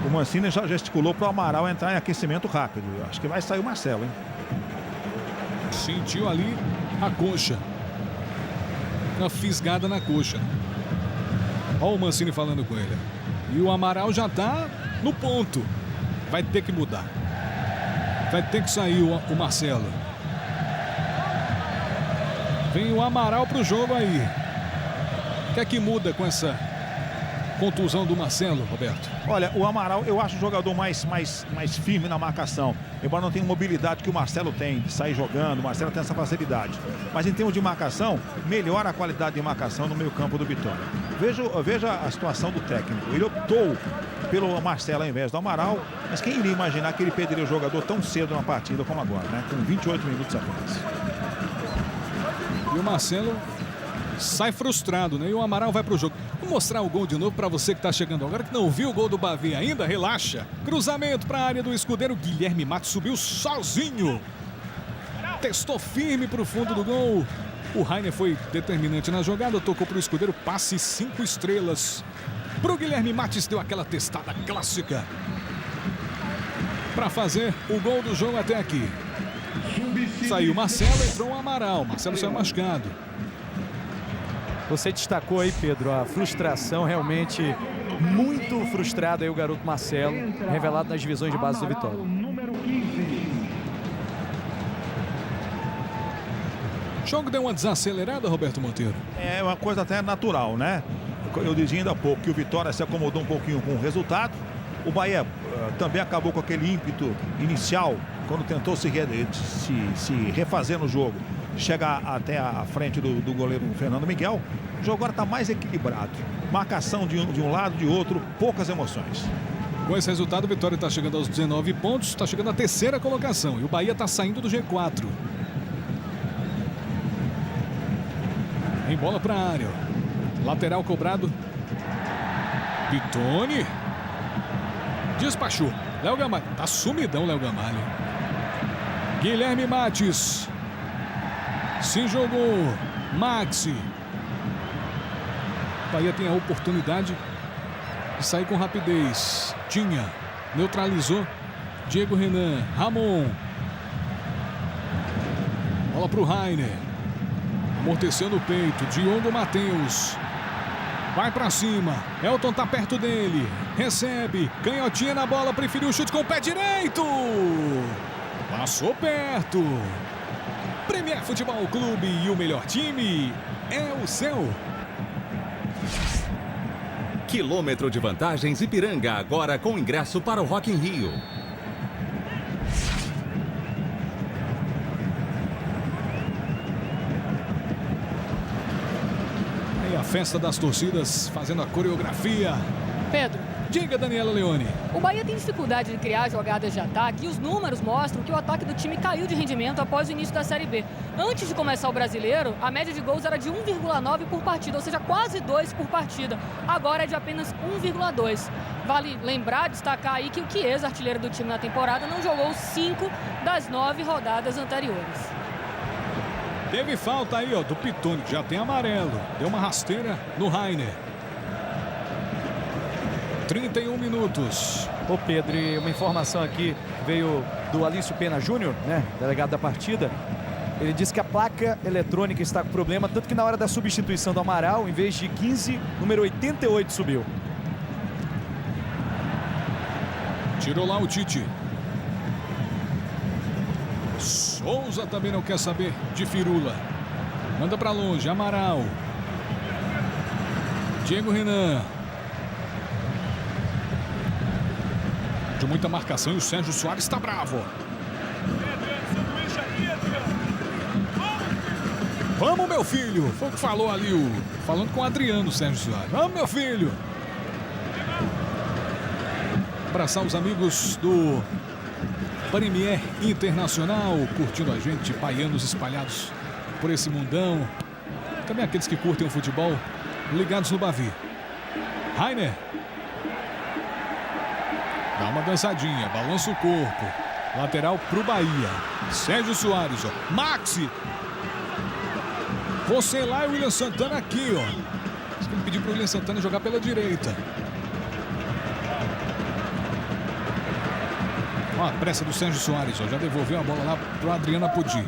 O Mancini já gesticulou para o Amaral entrar em aquecimento rápido. Eu acho que vai sair o Marcelo, hein? Sentiu ali a coxa. Uma fisgada na coxa. Olha o Mancini falando com ele. E o Amaral já tá no ponto. Vai ter que mudar. Vai ter que sair o Marcelo. Vem o Amaral pro jogo aí. O que é que muda com essa contusão do Marcelo, Roberto? Olha, o Amaral eu acho o jogador mais firme na marcação. Embora não tenha mobilidade que o Marcelo tem de sair jogando, o Marcelo tem essa facilidade. Mas em termos de marcação, melhora a qualidade de marcação no meio campo do Vitória. Veja a situação do técnico. Ele optou pelo Marcelo ao invés do Amaral, mas quem iria imaginar que ele perderia o jogador tão cedo na partida como agora, né? Com 28 minutos apenas. E o Marcelo sai frustrado, né? E o Amaral vai pro jogo. Vou mostrar o gol de novo para você que tá chegando agora, que não viu o gol do Bavi ainda. Relaxa. Cruzamento para a área do escudeiro. Guilherme Matos subiu sozinho. Testou firme pro fundo do gol. O Rainer foi determinante na jogada. Tocou pro escudeiro. Passe 5 estrelas. Pro Guilherme Matos deu aquela testada clássica para fazer o gol do jogo até aqui. Saiu Marcelo, entrou o Amaral. Marcelo saiu machucado. Você destacou aí, Pedro, a frustração, realmente muito frustrado aí o garoto Marcelo, revelado nas divisões de base do Vitória. O jogo deu uma desacelerada, Roberto Monteiro. É uma coisa até natural, né? Eu dizia ainda há pouco que o Vitória se acomodou um pouquinho com o resultado. O Bahia também acabou com aquele ímpeto inicial, quando tentou se refazer no jogo, chegar até a frente do goleiro Fernando Miguel. O jogo agora está mais equilibrado. Marcação de um lado, de outro, poucas emoções. Com esse resultado, o Vitória está chegando aos 19 pontos, está chegando à terceira colocação. E o Bahia está saindo do G4. Em bola para a área. Lateral cobrado. Pitone. Despachou. Léo Gamalho. Tá sumidão, Léo Gamalho. Guilherme Matos. Se jogou. Maxi. Bahia tem a oportunidade de sair com rapidez. Tinha. Neutralizou. Diego Renan. Ramon. Bola pro Rainer. Amorteceu no peito. Diogo Matheus. Vai pra cima. Elton tá perto dele. Recebe. Canhotinha na bola. Preferiu o chute com o pé direito. Passou perto. Premier Futebol Clube e o melhor time é o seu. Quilômetro de vantagens Ipiranga, agora com ingresso para o Rock in Rio. Aí a festa das torcidas fazendo a coreografia. Pedro, Diga, Daniela Leone. o Bahia tem dificuldade de criar jogadas de ataque e os números mostram que o ataque do time caiu de rendimento após o início da Série B. Antes de começar o Brasileiro, a média de gols era de 1,9 por partida, ou seja, quase 2 por partida. Agora é de apenas 1,2. Vale lembrar, destacar aí que o Chiesa, artilheiro do time na temporada, não jogou 5 das 9 rodadas anteriores. Teve falta aí, ó, do Pitone, que já tem amarelo. Deu uma rasteira no Rainer. 31 minutos. Ô Pedro, e uma informação aqui veio do Alício Pena Júnior, né, delegado da partida. Ele disse que a placa eletrônica está com problema, tanto que na hora da substituição do Amaral, em vez de 15, número 88 subiu. Tirou lá o Tite. Souza também não quer saber de firula. Manda pra longe, Amaral. Diego Renan. De muita marcação e o Sérgio Soares está bravo. Vamos, meu filho. Foi o que falou ali, falando com o Adriano, Sérgio Soares. Vamos, meu filho. Abraçar os amigos do Premier Internacional, curtindo a gente, baianos espalhados por esse mundão. Também aqueles que curtem o futebol, ligados no Bavi. Rainer. Dá uma dançadinha, balança o corpo. Lateral pro Bahia. Sérgio Soares, ó. Maxi. Você lá e o William Santana aqui, ó. Ele pediu pro William Santana jogar pela direita. Ó, a pressa do Sérgio Soares, ó. Já devolveu a bola lá pro Adriano Apodi.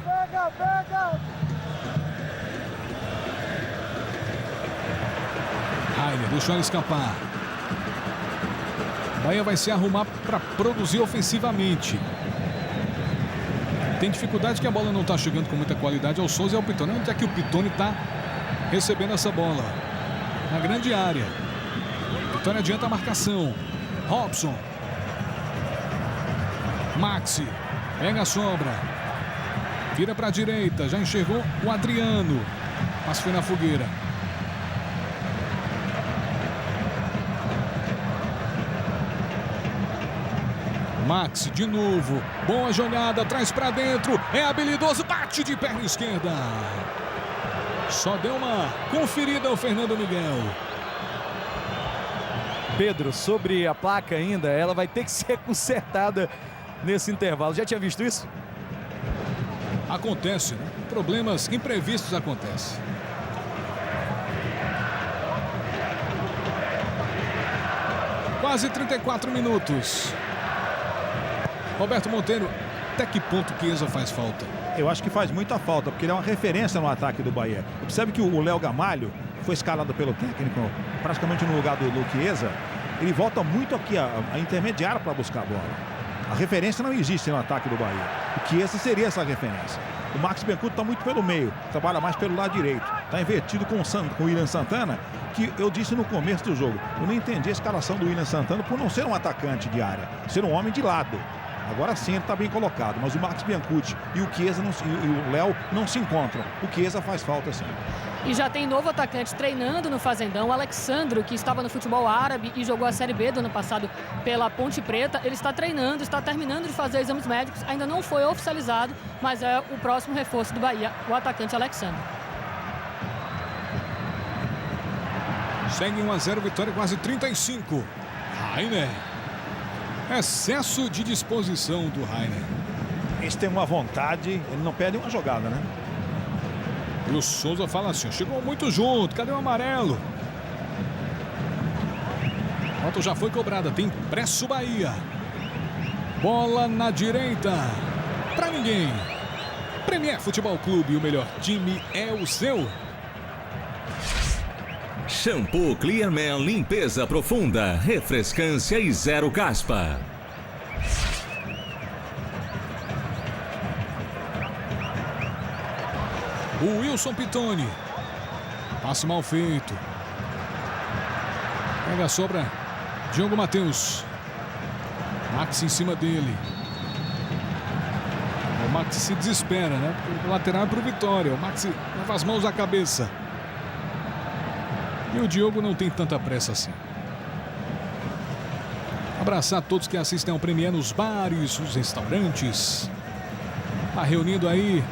Rainer, deixou ela escapar. O Bahia vai se arrumar para produzir ofensivamente. Tem dificuldade que a bola não está chegando com muita qualidade ao Souza e ao Pitoni. Onde é que o Pitoni está recebendo essa bola? Na grande área. Pitoni adianta a marcação. Robson. Maxi. Pega a sobra. Vira para a direita. Já enxergou o Adriano. Mas foi na fogueira. Maxi de novo, boa jogada, traz pra dentro, é habilidoso, bate de perna esquerda. Só deu uma conferida ao Fernando Miguel. Pedro, sobre a placa ainda, ela vai ter que ser consertada nesse intervalo. Já tinha visto isso? Acontece, né? Problemas imprevistos acontecem. Quase 34 minutos. Roberto Monteiro, até que ponto o Chiesa faz falta? Eu acho que faz muita falta, porque ele é uma referência no ataque do Bahia. Observe que o Léo Gamalho foi escalado pelo técnico praticamente no lugar do Chiesa. Ele volta muito aqui a intermediária para buscar a bola. A referência não existe no ataque do Bahia. O Chiesa seria essa referência. O Max Biancucci está muito pelo meio, trabalha mais pelo lado direito. Está invertido com o William Santana, que eu disse no começo do jogo. Eu não entendi a escalação do William Santana por não ser um atacante de área, ser um homem de lado. Agora sim ele está bem colocado, mas o Max Biancucci e o Chiesa e o Léo não se encontram. O Chiesa faz falta sim. E já tem novo atacante treinando no Fazendão, o Alexandro, que estava no futebol árabe e jogou a Série B do ano passado pela Ponte Preta. Ele está treinando, está terminando de fazer exames médicos, ainda não foi oficializado, mas é o próximo reforço do Bahia, o atacante Alexandro. Segue 1-0, vitória quase 35. Rainer. Excesso de disposição do Rainer. Esse tem uma vontade, ele não perde uma jogada, né? E o Souza fala assim, chegou muito junto, cadê o amarelo? A falta já foi cobrada, tem pressa o Bahia. Bola na direita, pra ninguém. Premier Futebol Clube, o melhor time é o seu. Shampoo Clearman, limpeza profunda, refrescância e zero caspa. O Wilson Pitoni. Passe mal feito. Pega a sobra. Diogo Matheus. Max em cima dele. O Max se desespera, né? O lateral é pro Vitória. O Max leva as mãos à cabeça. E o Diogo não tem tanta pressa assim. Abraçar todos que assistem ao Premier nos bares, nos restaurantes. Tá reunindo aí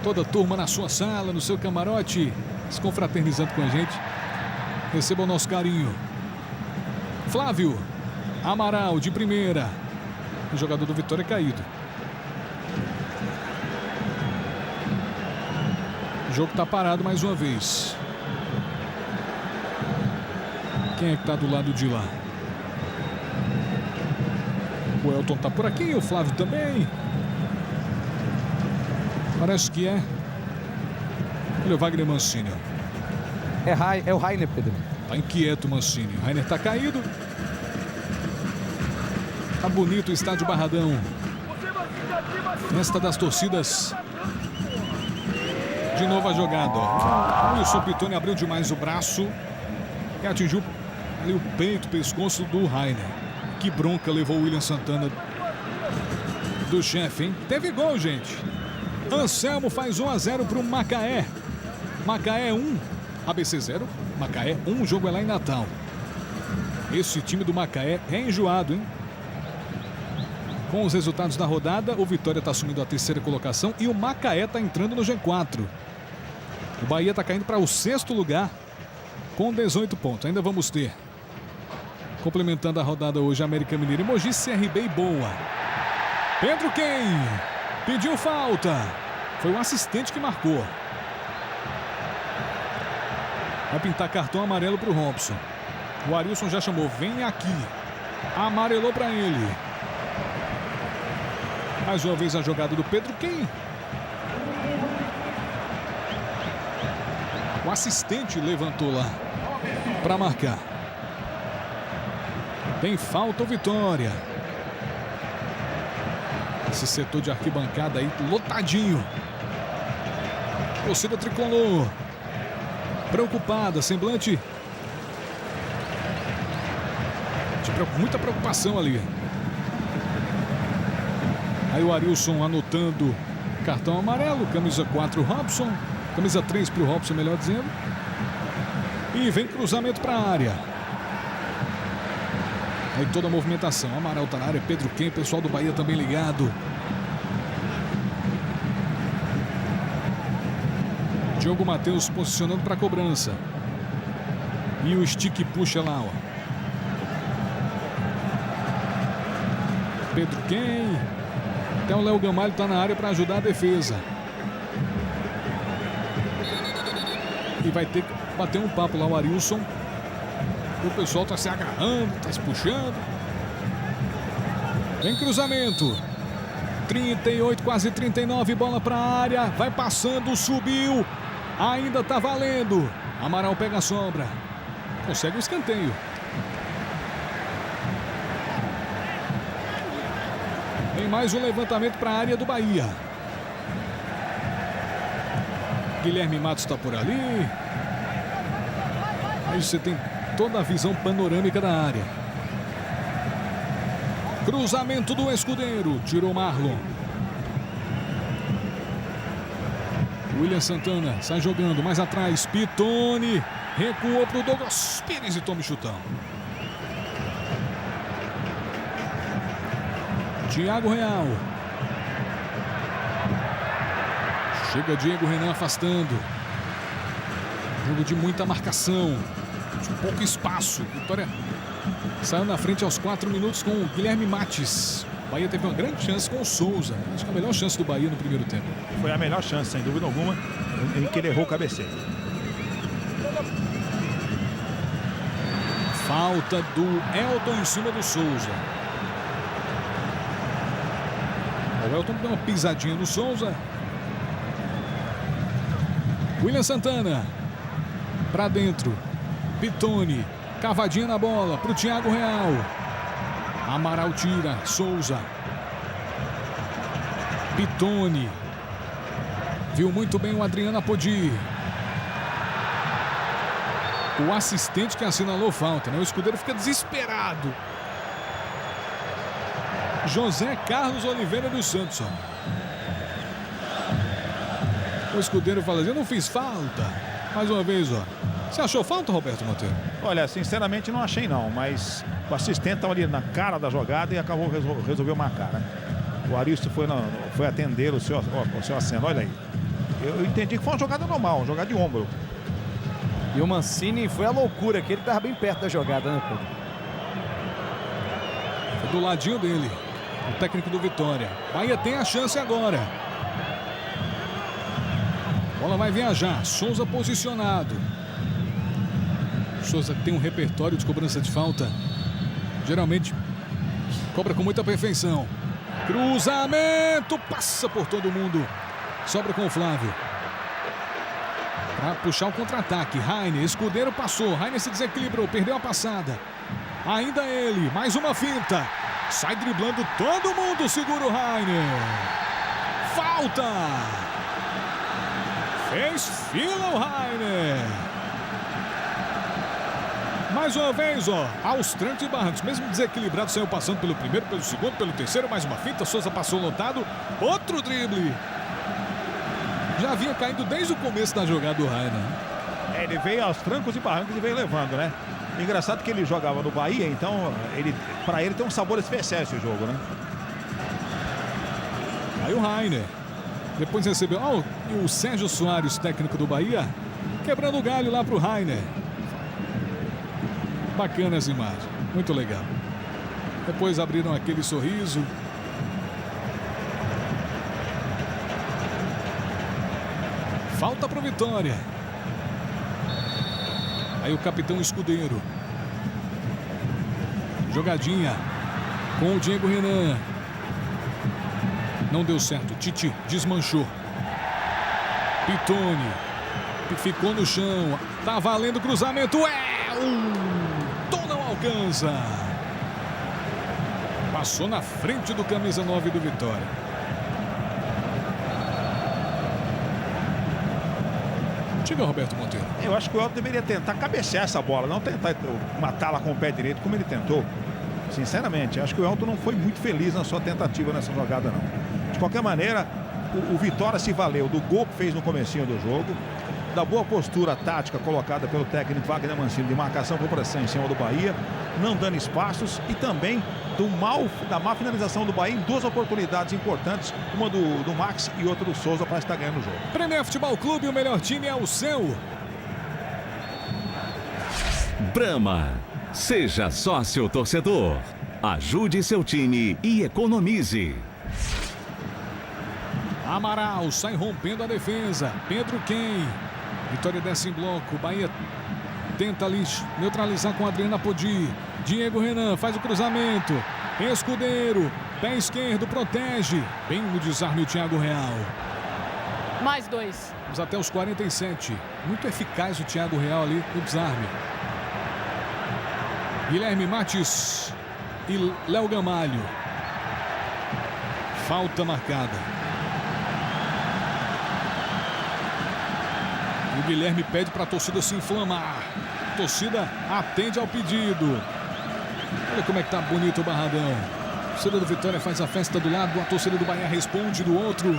toda a turma na sua sala, no seu camarote, se confraternizando com a gente. Receba o nosso carinho. Flávio Amaral, de primeira. O jogador do Vitória caído. O jogo tá parado mais uma vez. Quem é que tá do lado de lá? O Elton tá por aqui, o Flávio também. Parece que é. Olha o Wagner Mancini. É o Rainer, Pedro. Tá inquieto o Mancini. O Rainer tá caído. Tá bonito o estádio Barradão. Festa das torcidas. De novo a jogada. O Wilson Pitoni abriu demais o braço e atingiu ali o peito, o pescoço do Rainer. Que bronca levou o William Santana do chefe, hein? Teve gol, gente. Anselmo faz 1-0 para o Macaé. Macaé 1, ABC 0. Macaé 1, o jogo é lá em Natal. Esse time do Macaé é enjoado, hein? Com os resultados da rodada, o Vitória está assumindo a terceira colocação e o Macaé está entrando no G4. O Bahia está caindo para o 6º lugar com 18 pontos. Ainda vamos ter, complementando a rodada hoje, América Mineiro e Mogi, CRB e Boa. Pedro Quem pediu falta. Foi o assistente que marcou. Vai pintar cartão amarelo para o Robson. O Arilson já chamou, vem aqui. Amarelou para ele. Mais uma vez a jogada do Pedro Quem. O assistente levantou lá para marcar. Tem falta o Vitória. Esse setor de arquibancada aí lotadinho. Torcida tricolor preocupada, semblante de muita preocupação ali. Aí o Arilson anotando cartão amarelo, camisa 4 Robson, camisa 3 para o Robson, melhor dizendo. E vem cruzamento para a área. Aí toda a movimentação, Amaral tá na área, Pedro Quem, pessoal do Bahia também ligado. Diogo Matheus posicionando para a cobrança. E o stick puxa lá, ó. Pedro Quem. Até o Léo Gamalho tá na área para ajudar a defesa. E vai ter que bater um papo lá o Arilson. O pessoal tá se agarrando, tá se puxando. Vem cruzamento. 38, quase 39, bola para a área. Vai passando, subiu. Ainda tá valendo. Amaral pega a sombra. Consegue o escanteio. Tem mais um levantamento para a área do Bahia. Guilherme Matos está por ali. Aí você tem toda a visão panorâmica da área. Cruzamento do Escudeiro. Tirou Marlon. William Santana sai jogando mais atrás. Pitone. Recuou para o Douglas Pires e toma chutão. Thiago Real. Chega Diego Renan afastando. Jogo de muita marcação. De pouco espaço. Vitória saiu na frente aos 4 minutos com o Guilherme Mates. O Bahia teve uma grande chance com o Souza. Acho que a melhor chance do Bahia no primeiro tempo. Foi a melhor chance, sem dúvida alguma, em que ele errou o cabeceio. Falta do Elton em cima do Souza. O Elton deu uma pisadinha no Souza. William Santana. Pra dentro. Pitone. Cavadinha na bola pro Thiago Real. Amaral tira. Souza. Pitone. Viu muito bem o Adriano Apodi. O assistente que assinalou falta, né? O Escudeiro fica desesperado. José Carlos Oliveira dos Santos. O Escudeiro fala, eu não fiz falta. Mais uma vez, ó. Você achou falta, Roberto Monteiro? Olha, sinceramente não achei não, mas o assistente estava ali na cara da jogada e acabou resolveu marcar, né? O Arilson foi atender o seu aceno, olha aí. Eu entendi que foi uma jogada normal, uma jogada de ombro. E o Mancini foi a loucura, que ele estava bem perto da jogada, né, Pedro? Foi do ladinho dele, o técnico do Vitória. Bahia tem a chance agora. Bola vai viajar, Souza posicionado. Souza tem um repertório de cobrança de falta. Geralmente cobra com muita perfeição. Cruzamento, passa por todo mundo. Sobra com o Flávio. Para puxar o contra-ataque. Rainer, Escudeiro passou. Rainer se desequilibrou, perdeu a passada. Ainda ele, mais uma finta. Sai driblando todo mundo, segura o Rainer. Falta! Fez fila o Rainer. Mais uma vez, ó, aos trancos e barrancos. Mesmo desequilibrado, saiu passando pelo primeiro, pelo segundo, pelo terceiro. Mais uma finta, Souza passou lotado. Outro drible. Já vinha caindo desde o começo da jogada do Rainer. Ele veio aos trancos e barrancos e veio levando, né? Engraçado que ele jogava no Bahia, então para ele tem um sabor especial esse jogo, né? Aí o Rainer. Depois recebeu. Ó, e o Sérgio Soares, técnico do Bahia, quebrando o galho lá pro Rainer. Bacana essa imagem. Muito legal. Depois abriram aquele sorriso. Falta pro Vitória. Aí o capitão Escudeiro. Jogadinha com o Diego Renan. Não deu certo. Tite desmanchou. Pitoni. Ficou no chão. Tá valendo o cruzamento. Tom não alcança. Passou na frente do camisa 9 do Vitória. Diga, Roberto Monteiro. Eu acho que o Elton deveria tentar cabecear essa bola, não tentar matá-la com o pé direito como ele tentou. Sinceramente, acho que o Elton não foi muito feliz na sua tentativa nessa jogada, não. De qualquer maneira, o Vitória se valeu do gol que fez no comecinho do jogo, da boa postura tática colocada pelo técnico Wagner Mancini de marcação por pressão em cima do Bahia, não dando espaços, e também da má finalização do Bahia em duas oportunidades importantes, uma do Max e outra do Souza, para estar ganhando o jogo. Premier Futebol Clube, o melhor time é o seu. Brahma, seja sócio torcedor. Ajude seu time e economize. Amaral sai rompendo a defesa. Pedro Quem. Vitória desce em bloco. Bahia tenta ali neutralizar com Adriano Apodi. Diego Renan faz o cruzamento. Escudeiro. Pé esquerdo protege. Bem no desarme o Thiago Real. Mais 2. Vamos até os 47. Muito eficaz o Thiago Real ali no desarme. Guilherme Matis e Léo Gamalho. Falta marcada. O Guilherme pede para a torcida se inflamar. A torcida atende ao pedido. Olha como é que tá bonito o Barradão. A torcida do Vitória faz a festa do lado, a torcida do Bahia responde do outro.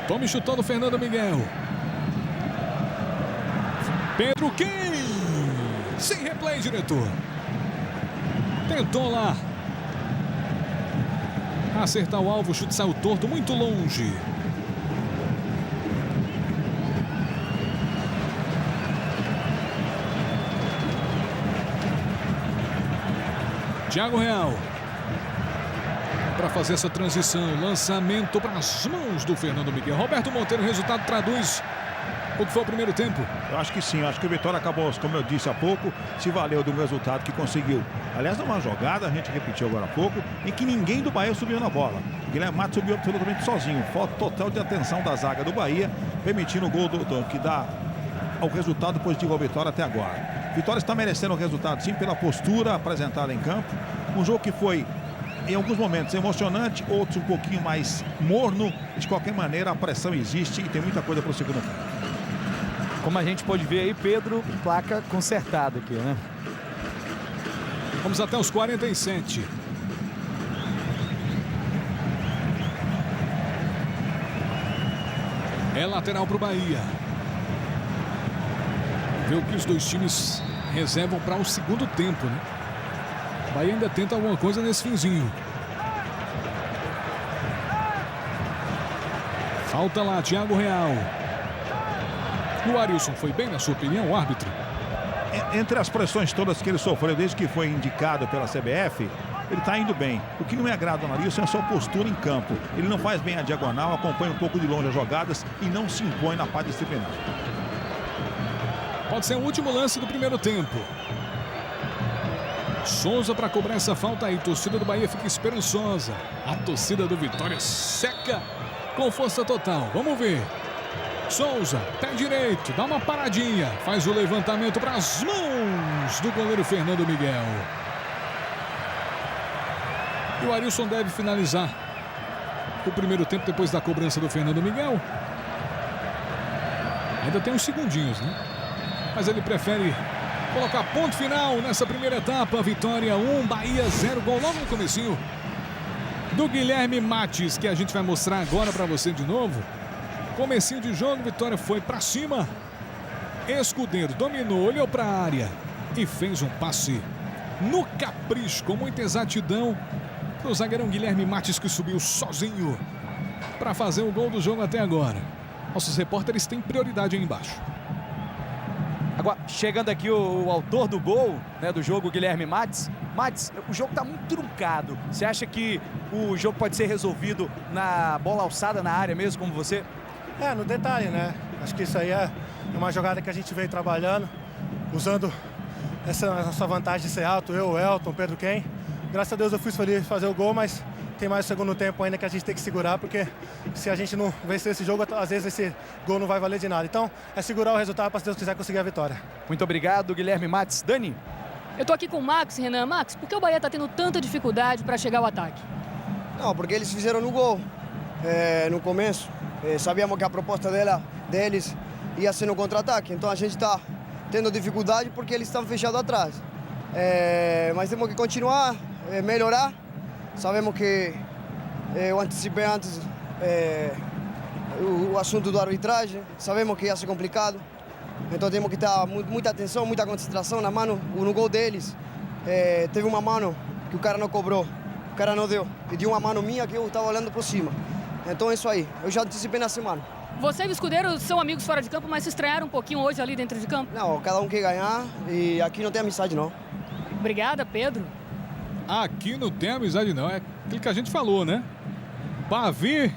Tome chutando Fernando Miguel. Pedro Quem. Sem replay, diretor. Tentou lá acertar o alvo, o chute saiu torto, muito longe. Thiago Real. Para fazer essa transição, lançamento para as mãos do Fernando Miguel. Roberto Monteiro, o resultado traduz o que foi o primeiro tempo. Eu acho que sim, acho que o Vitória acabou, como eu disse há pouco, se valeu do resultado que conseguiu. Aliás, numa jogada, a gente repetiu agora há pouco, em que ninguém do Bahia subiu na bola. O Guilherme Matos subiu absolutamente sozinho. Falta total de atenção da zaga do Bahia, permitindo o gol que dá ao resultado positivo ao Vitória até agora. Vitória está merecendo o resultado, sim, pela postura apresentada em campo. Um jogo que foi, em alguns momentos, emocionante, outros um pouquinho mais morno. De qualquer maneira, a pressão existe e tem muita coisa para o segundo tempo. Como a gente pode ver aí, Pedro, placa consertada aqui, né? Vamos até os 47. É lateral para o Bahia. Vê o que os dois times reservam para o segundo tempo, né? O Bahia ainda tenta alguma coisa nesse finzinho. Falta lá, Thiago Real. O Arilson foi bem, na sua opinião, o árbitro? Entre as pressões todas que ele sofreu desde que foi indicado pela CBF, ele está indo bem. O que não me agrada no Arilson é a sua postura em campo. Ele não faz bem a diagonal, acompanha um pouco de longe as jogadas e não se impõe na parte disciplinar. Pode ser o último lance do primeiro tempo. Souza para cobrar essa falta aí. Torcida do Bahia fica esperançosa. A torcida do Vitória seca com força total. Vamos ver. Souza, pé direito, dá uma paradinha. Faz o levantamento para as mãos do goleiro Fernando Miguel. E o Arilson deve finalizar o primeiro tempo depois da cobrança do Fernando Miguel. Ainda tem uns segundinhos, né? Mas ele prefere colocar ponto final nessa primeira etapa. Vitória 1, Bahia 0. Gol logo no comecinho do Guilherme Matis, que a gente vai mostrar agora para você de novo. Comecinho de jogo, Vitória foi para cima. Escudeiro dominou, olhou para a área e fez um passe no capricho, com muita exatidão, pro zagueirão Guilherme Mates, que subiu sozinho para fazer o gol do jogo até agora. Nossos repórteres têm prioridade aí embaixo. Agora, chegando aqui o autor do gol, né, do jogo, Guilherme Mates. Mates, o jogo está muito truncado. Você acha que o jogo pode ser resolvido na bola alçada na área mesmo, como você? No detalhe, né? Acho que isso aí é uma jogada que a gente veio trabalhando, usando essa nossa vantagem de ser alto, eu, o Elton, o Pedro Ken. Graças a Deus eu fui feliz de fazer o gol, mas tem mais o segundo tempo ainda que a gente tem que segurar, porque se a gente não vencer esse jogo, às vezes esse gol não vai valer de nada. Então, é segurar o resultado para, se Deus quiser, conseguir a vitória. Muito obrigado, Guilherme Mates. Dani? Eu tô aqui com o Max, Renan. Max, por que o Bahia tá tendo tanta dificuldade para chegar ao ataque? Não, porque eles fizeram no gol no começo. Sabíamos que a proposta deles ia ser no contra-ataque. Então a gente está tendo dificuldade porque eles estão fechados atrás. Mas temos que continuar, melhorar. Sabemos que eu anticipei antes o assunto da arbitragem. Sabemos que ia ser complicado. Então temos que estar muita atenção, muita concentração na mano. No gol deles, teve uma mano que o cara não cobrou, o cara não deu. E deu uma mano minha que eu estava olhando por cima. Então é isso aí, eu já anticipei na semana. Você e o Escudeiro são amigos fora de campo, mas se estranharam um pouquinho hoje ali dentro de campo? Não, cada um quer ganhar e aqui não tem amizade não. Obrigada, Pedro. Aqui não tem amizade não, é aquilo que a gente falou, né? Bavi,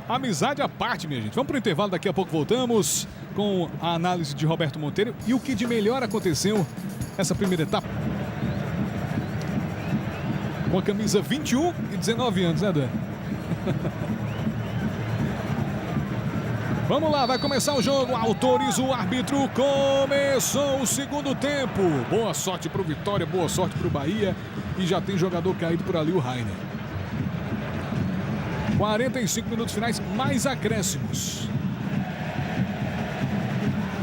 amizade à parte, minha gente. Vamos pro intervalo, daqui a pouco voltamos com a análise de Roberto Monteiro e o que de melhor aconteceu nessa primeira etapa. Com a camisa 21 e 19 anos, né, Dan? Vamos lá, vai começar o jogo. Autoriza o árbitro. Começou o segundo tempo. Boa sorte pro Vitória, boa sorte pro Bahia. E já tem jogador caído por ali, o Rainer. 45 minutos finais, mais acréscimos.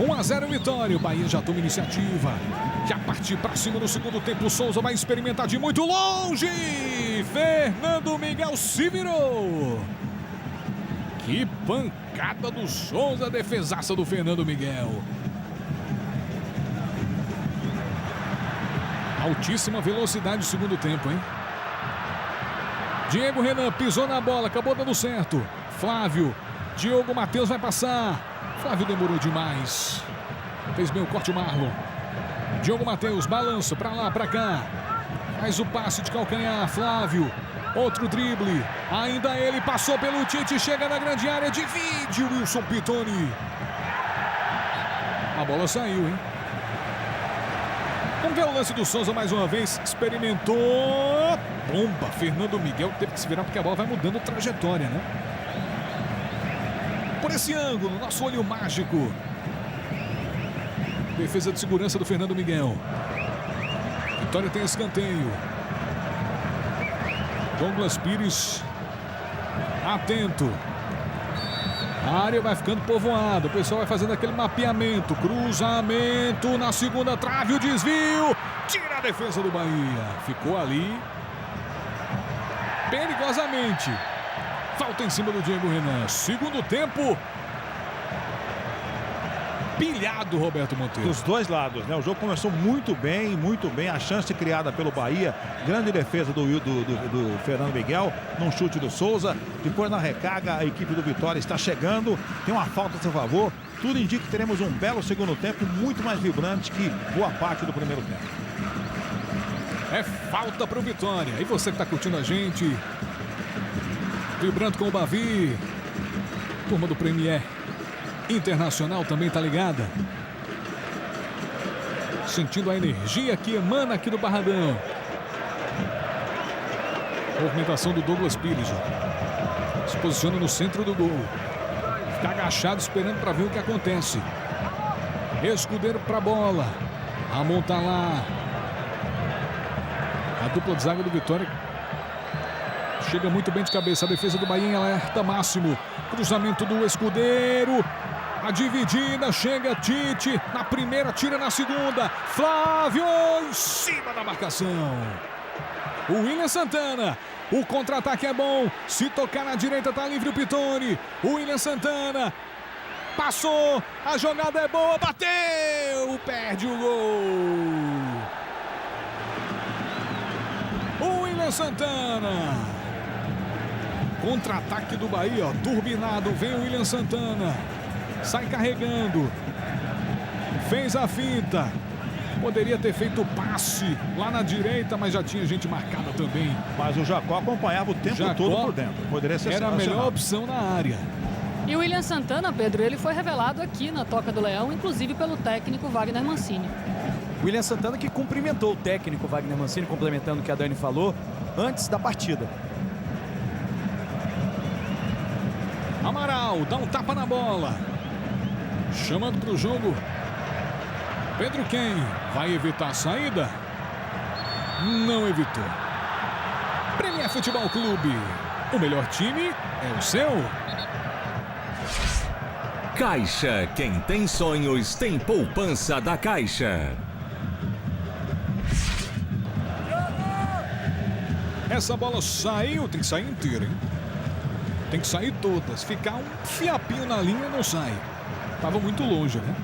1-0 Vitória. O Bahia já toma iniciativa. Já partiu para cima no segundo tempo. O Souza vai experimentar de muito longe. Fernando Miguel se virou. Que pancada do Souza, defesaça do Fernando Miguel. Altíssima velocidade do segundo tempo, hein? Diego Renan pisou na bola, acabou dando certo. Flávio, Diogo Matheus vai passar. Flávio demorou demais. Fez bem o corte o Marlon. Diogo Matheus, balança pra lá, pra cá. Faz o passe de calcanhar, Flávio. Outro drible, ainda ele passou pelo Tite, chega na grande área, divide o Wilson Pitoni. A bola saiu, hein? Vamos ver o lance do Souza mais uma vez, experimentou. Bomba, Fernando Miguel teve que se virar porque a bola vai mudando trajetória, né? Por esse ângulo, nosso olho mágico. Defesa de segurança do Fernando Miguel. Vitória tem escanteio. Douglas Pires, atento. A área vai ficando povoada. O pessoal vai fazendo aquele mapeamento. Cruzamento na segunda trave. O desvio. Tira a defesa do Bahia. Ficou ali perigosamente. Falta em cima do Diego Renan. Segundo tempo. Pilhado, Roberto Monteiro. Dos dois lados, né? O jogo começou muito bem. A chance criada pelo Bahia. Grande defesa do Fernando Miguel. Num chute do Souza. Depois na recarga, a equipe do Vitória está chegando. Tem uma falta a seu favor. Tudo indica que teremos um belo segundo tempo, muito mais vibrante que boa parte do primeiro tempo. É falta para o Vitória. E você que está curtindo a gente, vibrando com o Bavi. Turma do Premier Internacional também tá ligada. Sentindo a energia que emana aqui do Barradão. Movimentação do Douglas Pires. Se posiciona no centro do gol. Fica agachado esperando para ver o que acontece. Escudeiro para a bola. Ramon tá lá. A dupla de zaga do Vitória chega muito bem de cabeça. A defesa do Bahia em alerta máximo. Cruzamento do Escudeiro. A dividida, chega Tite, na primeira, tira na segunda, Flávio em cima da marcação. O William Santana, o contra-ataque é bom, se tocar na direita tá livre o Pitoni. O William Santana, passou, a jogada é boa, bateu, perde o gol. William Santana. Contra-ataque do Bahia, ó, turbinado, vem o William Santana. Sai carregando. Fez a finta. Poderia ter feito o passe lá na direita, mas já tinha gente marcada também. Mas o Jacó acompanhava o tempo todo por dentro. Poderia ser era a melhor opção na área. E o William Santana, Pedro, ele foi revelado aqui na Toca do Leão, inclusive pelo técnico Wagner Mancini. William Santana que cumprimentou o técnico Wagner Mancini, complementando o que a Dani falou, antes da partida. Amaral dá um tapa na bola. Chamando para o jogo. Pedro Quem vai evitar a saída? Não evitou. Premier Futebol Clube. O melhor time é o seu. Caixa, quem tem sonhos tem poupança da Caixa. Essa bola saiu, tem que sair inteira, hein? Tem que sair todas. Ficar um fiapinho na linha não sai. Tava muito longe, né?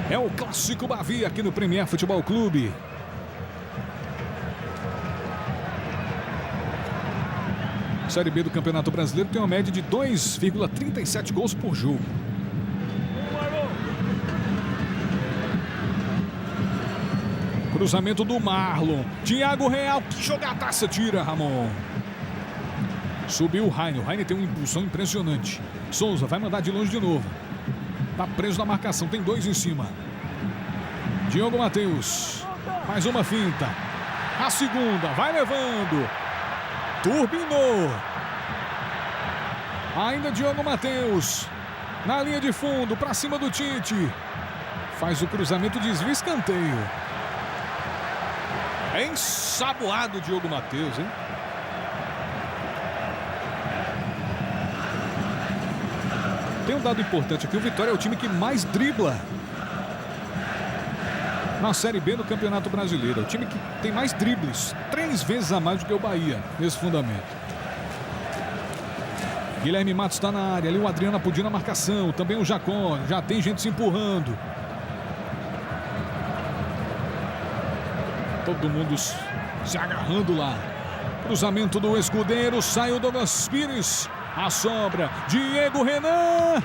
É o clássico Bavi aqui no Premier Futebol Clube. Série B do Campeonato Brasileiro tem uma média de 2,37 gols por jogo. Cruzamento do Marlon. Thiago Real, que jogadaça, tira, Ramon. Subiu o Rainer. O Rainer tem uma impulsão impressionante. Souza vai mandar de longe de novo. Tá preso na marcação, tem dois em cima. Diogo Matheus. Mais uma finta. A segunda, vai levando. Turbinou. Ainda Diogo Matheus. Na linha de fundo, pra cima do Tite. Faz o cruzamento, desvia, escanteio. É ensaboado o Diogo Matheus, hein? Tem um dado importante aqui, o Vitória é o time que mais dribla na Série B do Campeonato Brasileiro. É o time que tem mais dribles, 3 vezes a mais do que o Bahia nesse fundamento. Guilherme Matos está na área, ali o Adriano Apodi na marcação, também o Jacó, já tem gente se empurrando. Todo mundo se agarrando lá. Cruzamento do Escudeiro, sai o Douglas Pires. A sobra, Diego Renan.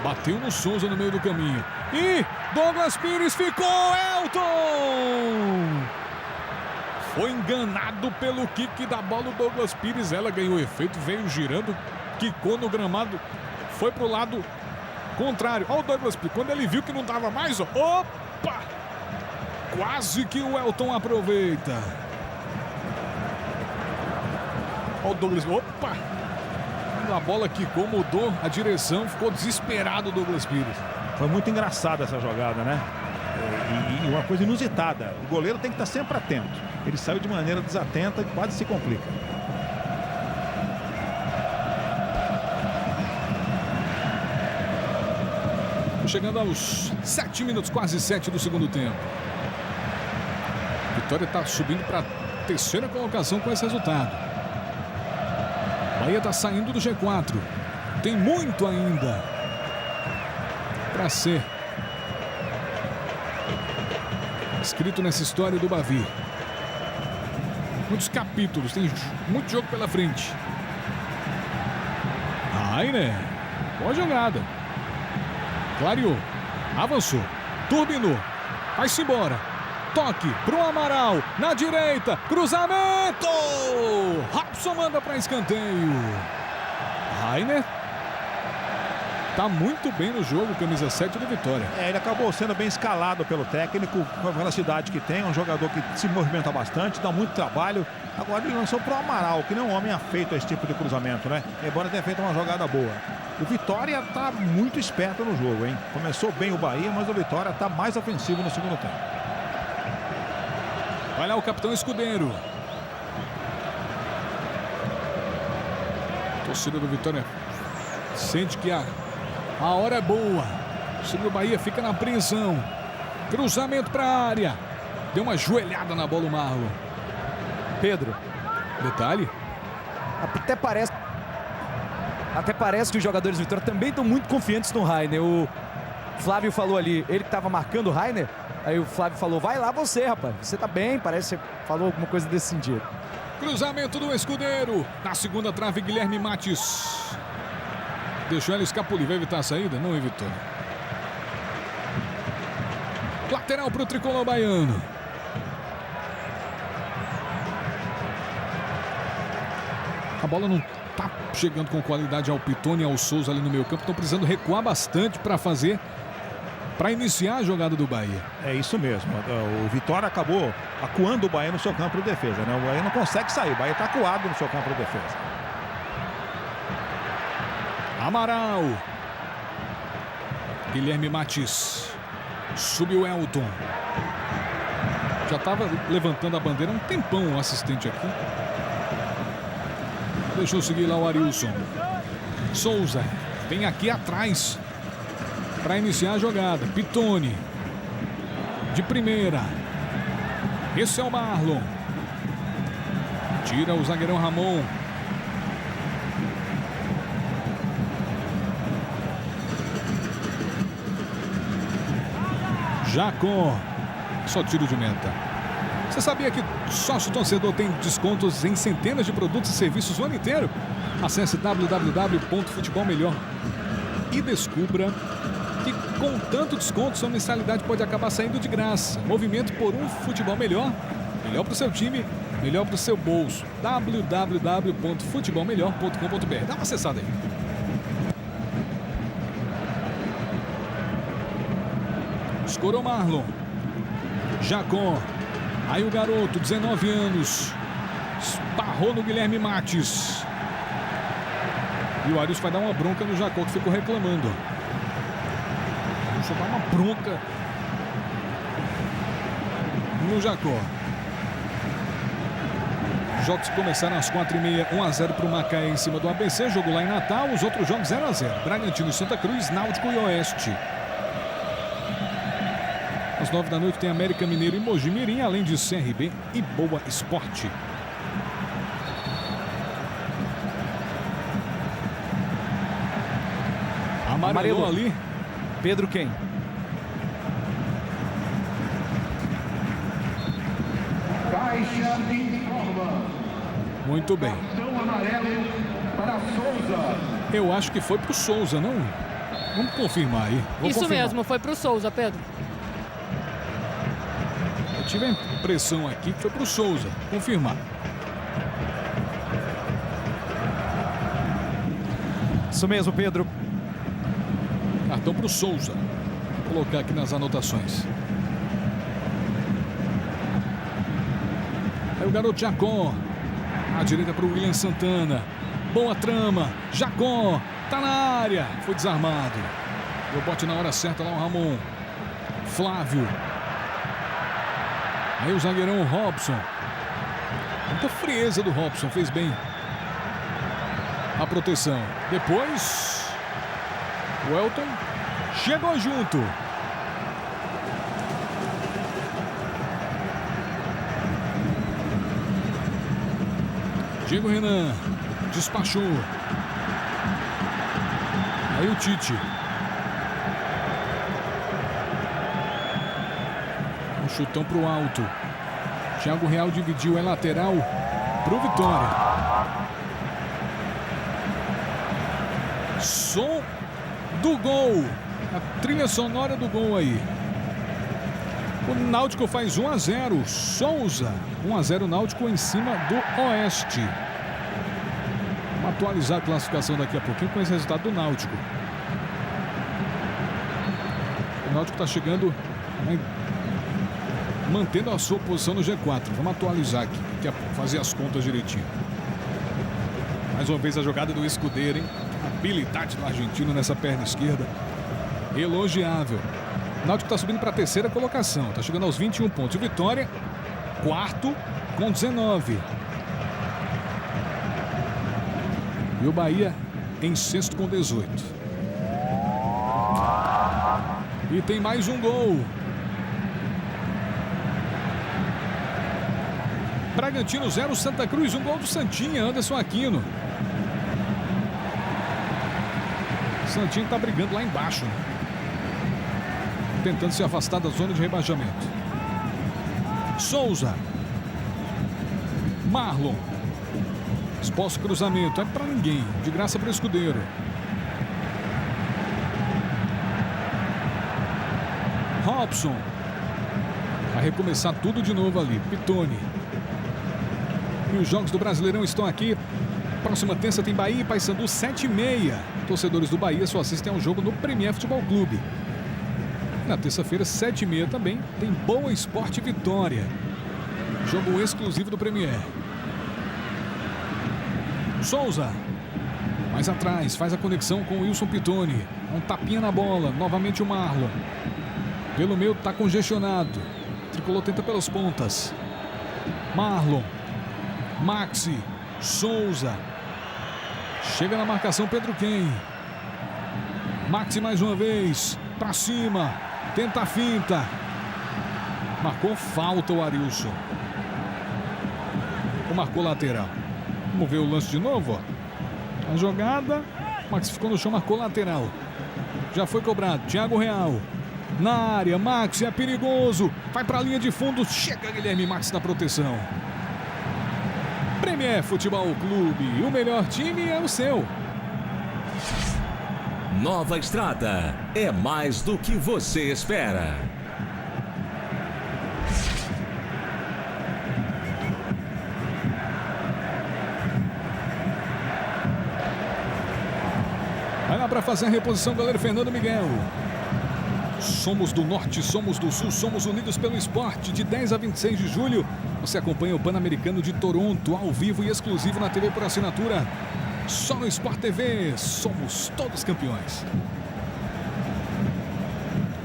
Bateu no Souza no meio do caminho. E Douglas Pires ficou, Elton! Foi enganado pelo kick da bola o Douglas Pires. Ela ganhou efeito, veio girando, quicou no gramado, foi pro lado contrário. Olha o Douglas Pires, quando ele viu que não dava mais, ó, opa! Quase que o Elton aproveita. Olha o Douglas, opa! A bola quicou, mudou a direção, ficou desesperado o Douglas Pires. Foi muito engraçada essa jogada, né? E uma coisa inusitada. O goleiro tem que estar sempre atento. Ele saiu de maneira desatenta e quase se complica. Chegando aos 7 minutos, quase 7 do segundo tempo. Vitória está subindo para a terceira colocação com esse resultado. Bahia está saindo do G4. Tem muito ainda para ser escrito nessa história do Bavi. Muitos capítulos, tem muito jogo pela frente. Rainer, boa jogada. Clareou, avançou, turbinou, vai-se embora. Toque pro Amaral, na direita, cruzamento! Robson manda para escanteio. Rainer tá muito bem no jogo, camisa 7 do Vitória. Ele acabou sendo bem escalado pelo técnico, com a velocidade que tem, um jogador que se movimenta bastante, dá muito trabalho. Agora ele lançou pro Amaral, que não é um homem afeito a esse tipo de cruzamento, né? Embora tenha feito uma jogada boa. O Vitória tá muito esperto no jogo, hein? Começou bem o Bahia, mas o Vitória tá mais ofensivo no segundo tempo. Vai lá o capitão Escudeiro. A torcida do Vitória sente que a hora é boa. A torcida do Bahia fica na apreensão. Cruzamento para a área. Deu uma joelhada na bola o Marlon. Pedro. Detalhe. Até parece que os jogadores do Vitória também estão muito confiantes no Rainer. O Flávio falou ali, ele que estava marcando o Rainer, Aí o Flávio falou, vai lá você, rapaz. Você tá bem, parece que você falou alguma coisa desse sentido. Cruzamento do Escudeiro. Na segunda trave, Guilherme Mates. Deixou ela escapulir. Vai evitar a saída? Não evitou. Lateral para o tricolor baiano. A bola não tá chegando com qualidade ao Pitone e ao Souza ali no meio campo. Estão precisando recuar bastante para iniciar a jogada do Bahia. É isso mesmo. O Vitória acabou acuando o Bahia no seu campo de defesa, né? O Bahia não consegue sair. O Bahia está acuado no seu campo de defesa. Amaral. Guilherme Mates. Subiu Elton. Já estava levantando a bandeira há um tempão o assistente aqui. Deixou seguir lá o Arilson. Souza vem aqui atrás para iniciar a jogada. Pitone. De primeira. Esse é o Marlon. Tira o zagueirão Ramon. Jacó. Só tiro de meta. Você sabia que sócio torcedor tem descontos em centenas de produtos e serviços o ano inteiro? Acesse www.futebolmelhor e descubra que com tanto desconto sua mensalidade pode acabar saindo de graça. Movimento por um futebol melhor. Melhor para o seu time, melhor para o seu bolso. www.futebolmelhor.com.br. Dá uma acessada aí. Escorou Marlon. Jacó. Aí o garoto, 19 anos. Esbarrou no Guilherme Mates. E o Arilson vai dar uma bronca no Jacó, que ficou reclamando. Deixa eu dar uma bronca no Jacó. Os jogos começaram às 4h30, 1-0 para o Macaé em cima do ABC. Jogo lá em Natal, os outros jogos 0-0. Bragantino e Santa Cruz, Náutico e Oeste. Às 9 da noite tem América Mineiro e Mogi Mirim, além de CRB e Boa Esporte. Amarelou ali. Pedro quem? Muito bem. Eu acho que foi pro Souza, não? Vamos confirmar aí. Isso mesmo, foi pro Souza, Pedro. Eu tive a impressão aqui que foi pro Souza. Confirmar. Isso mesmo, Pedro. Cartão pro Souza. Vou colocar aqui nas anotações. Aí o garoto Jacó. À direita para o William Santana. Boa trama. Jacó. Tá na área. Foi desarmado. Deu bote na hora certa lá o Ramon. Flávio. Aí o zagueirão Robson. Muita frieza do Robson. Fez bem a proteção. Depois o Elton chegou junto. Diego Renan despachou. Aí o Tite. Um chutão pro alto. Thiago Real dividiu, é lateral pro Vitória. Som do gol. A trilha sonora do gol aí. O Náutico faz 1-0. Souza. 1-0 Náutico em cima do Oeste. Vamos atualizar a classificação daqui a pouquinho com esse resultado do Náutico. O Náutico está chegando, mantendo a sua posição no G4. Vamos atualizar aqui, fazer as contas direitinho. Mais uma vez a jogada do Escudeiro, hein? A habilidade do argentino nessa perna esquerda. Elogiável. O Náutico está subindo para a terceira colocação. Está chegando aos 21 pontos. O Vitória, quarto, com 19. E o Bahia em sexto com 18. E tem mais um gol. Bragantino 0, Santa Cruz, um gol do Santinha, Anderson Aquino. Santinho tá brigando lá embaixo. tentando se afastar da zona de rebaixamento. Souza. Marlon. Exposto cruzamento. É para ninguém. De graça para o escudeiro. Robson. Vai recomeçar tudo de novo ali. Pitoni. E os jogos do Brasileirão estão aqui. Próxima terça tem Bahia e Paysandu, 7h30. Torcedores do Bahia só assistem ao jogo no Premier Futebol Clube. Na terça-feira, 7h30 também, tem Boa Esporte Vitória. Jogo exclusivo do Premier. Souza. Mais atrás, faz a conexão com o Wilson Pitoni. Um tapinha na bola, novamente o Marlon. Pelo meio está congestionado. Tricolor tenta pelas pontas. Marlon. Maxi. Souza. Chega na marcação Pedro Quem. Maxi mais uma vez. Pra cima. Tenta a finta. Marcou falta o Arilson. Marcou lateral. Vamos ver o lance de novo. Ó. A jogada. Maxi ficou no chão, marcou lateral. Já foi cobrado. Thiago Real. Na área. Maxi é perigoso. Vai pra linha de fundo. Chega Guilherme Maxi na proteção. Premier Futebol Clube, o melhor time é o seu. Nova Estrada é mais do que você espera. Vai lá para fazer a reposição, goleiro Fernando Miguel. Somos do Norte, somos do Sul, somos unidos pelo esporte. De 10 a 26 de julho, você acompanha o Pan-Americano de Toronto, ao vivo e exclusivo na TV por assinatura. Só no Sport TV, somos todos campeões.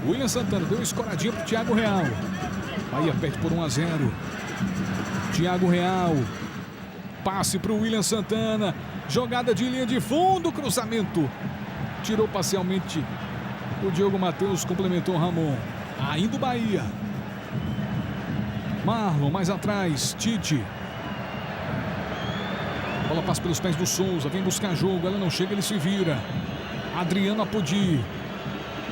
William Santana deu uma escoradinha para o Thiago Real. Bahia perde por 1-0. Thiago Real. Passe para o William Santana. Jogada de linha de fundo, cruzamento. Tirou parcialmente. O Diogo Matheus complementou o Ramon. Ainda o Bahia. Marlon mais atrás. Tite. Bola passa pelos pés do Souza. Vem buscar jogo. Ela não chega, ele se vira. Adriano Apodi.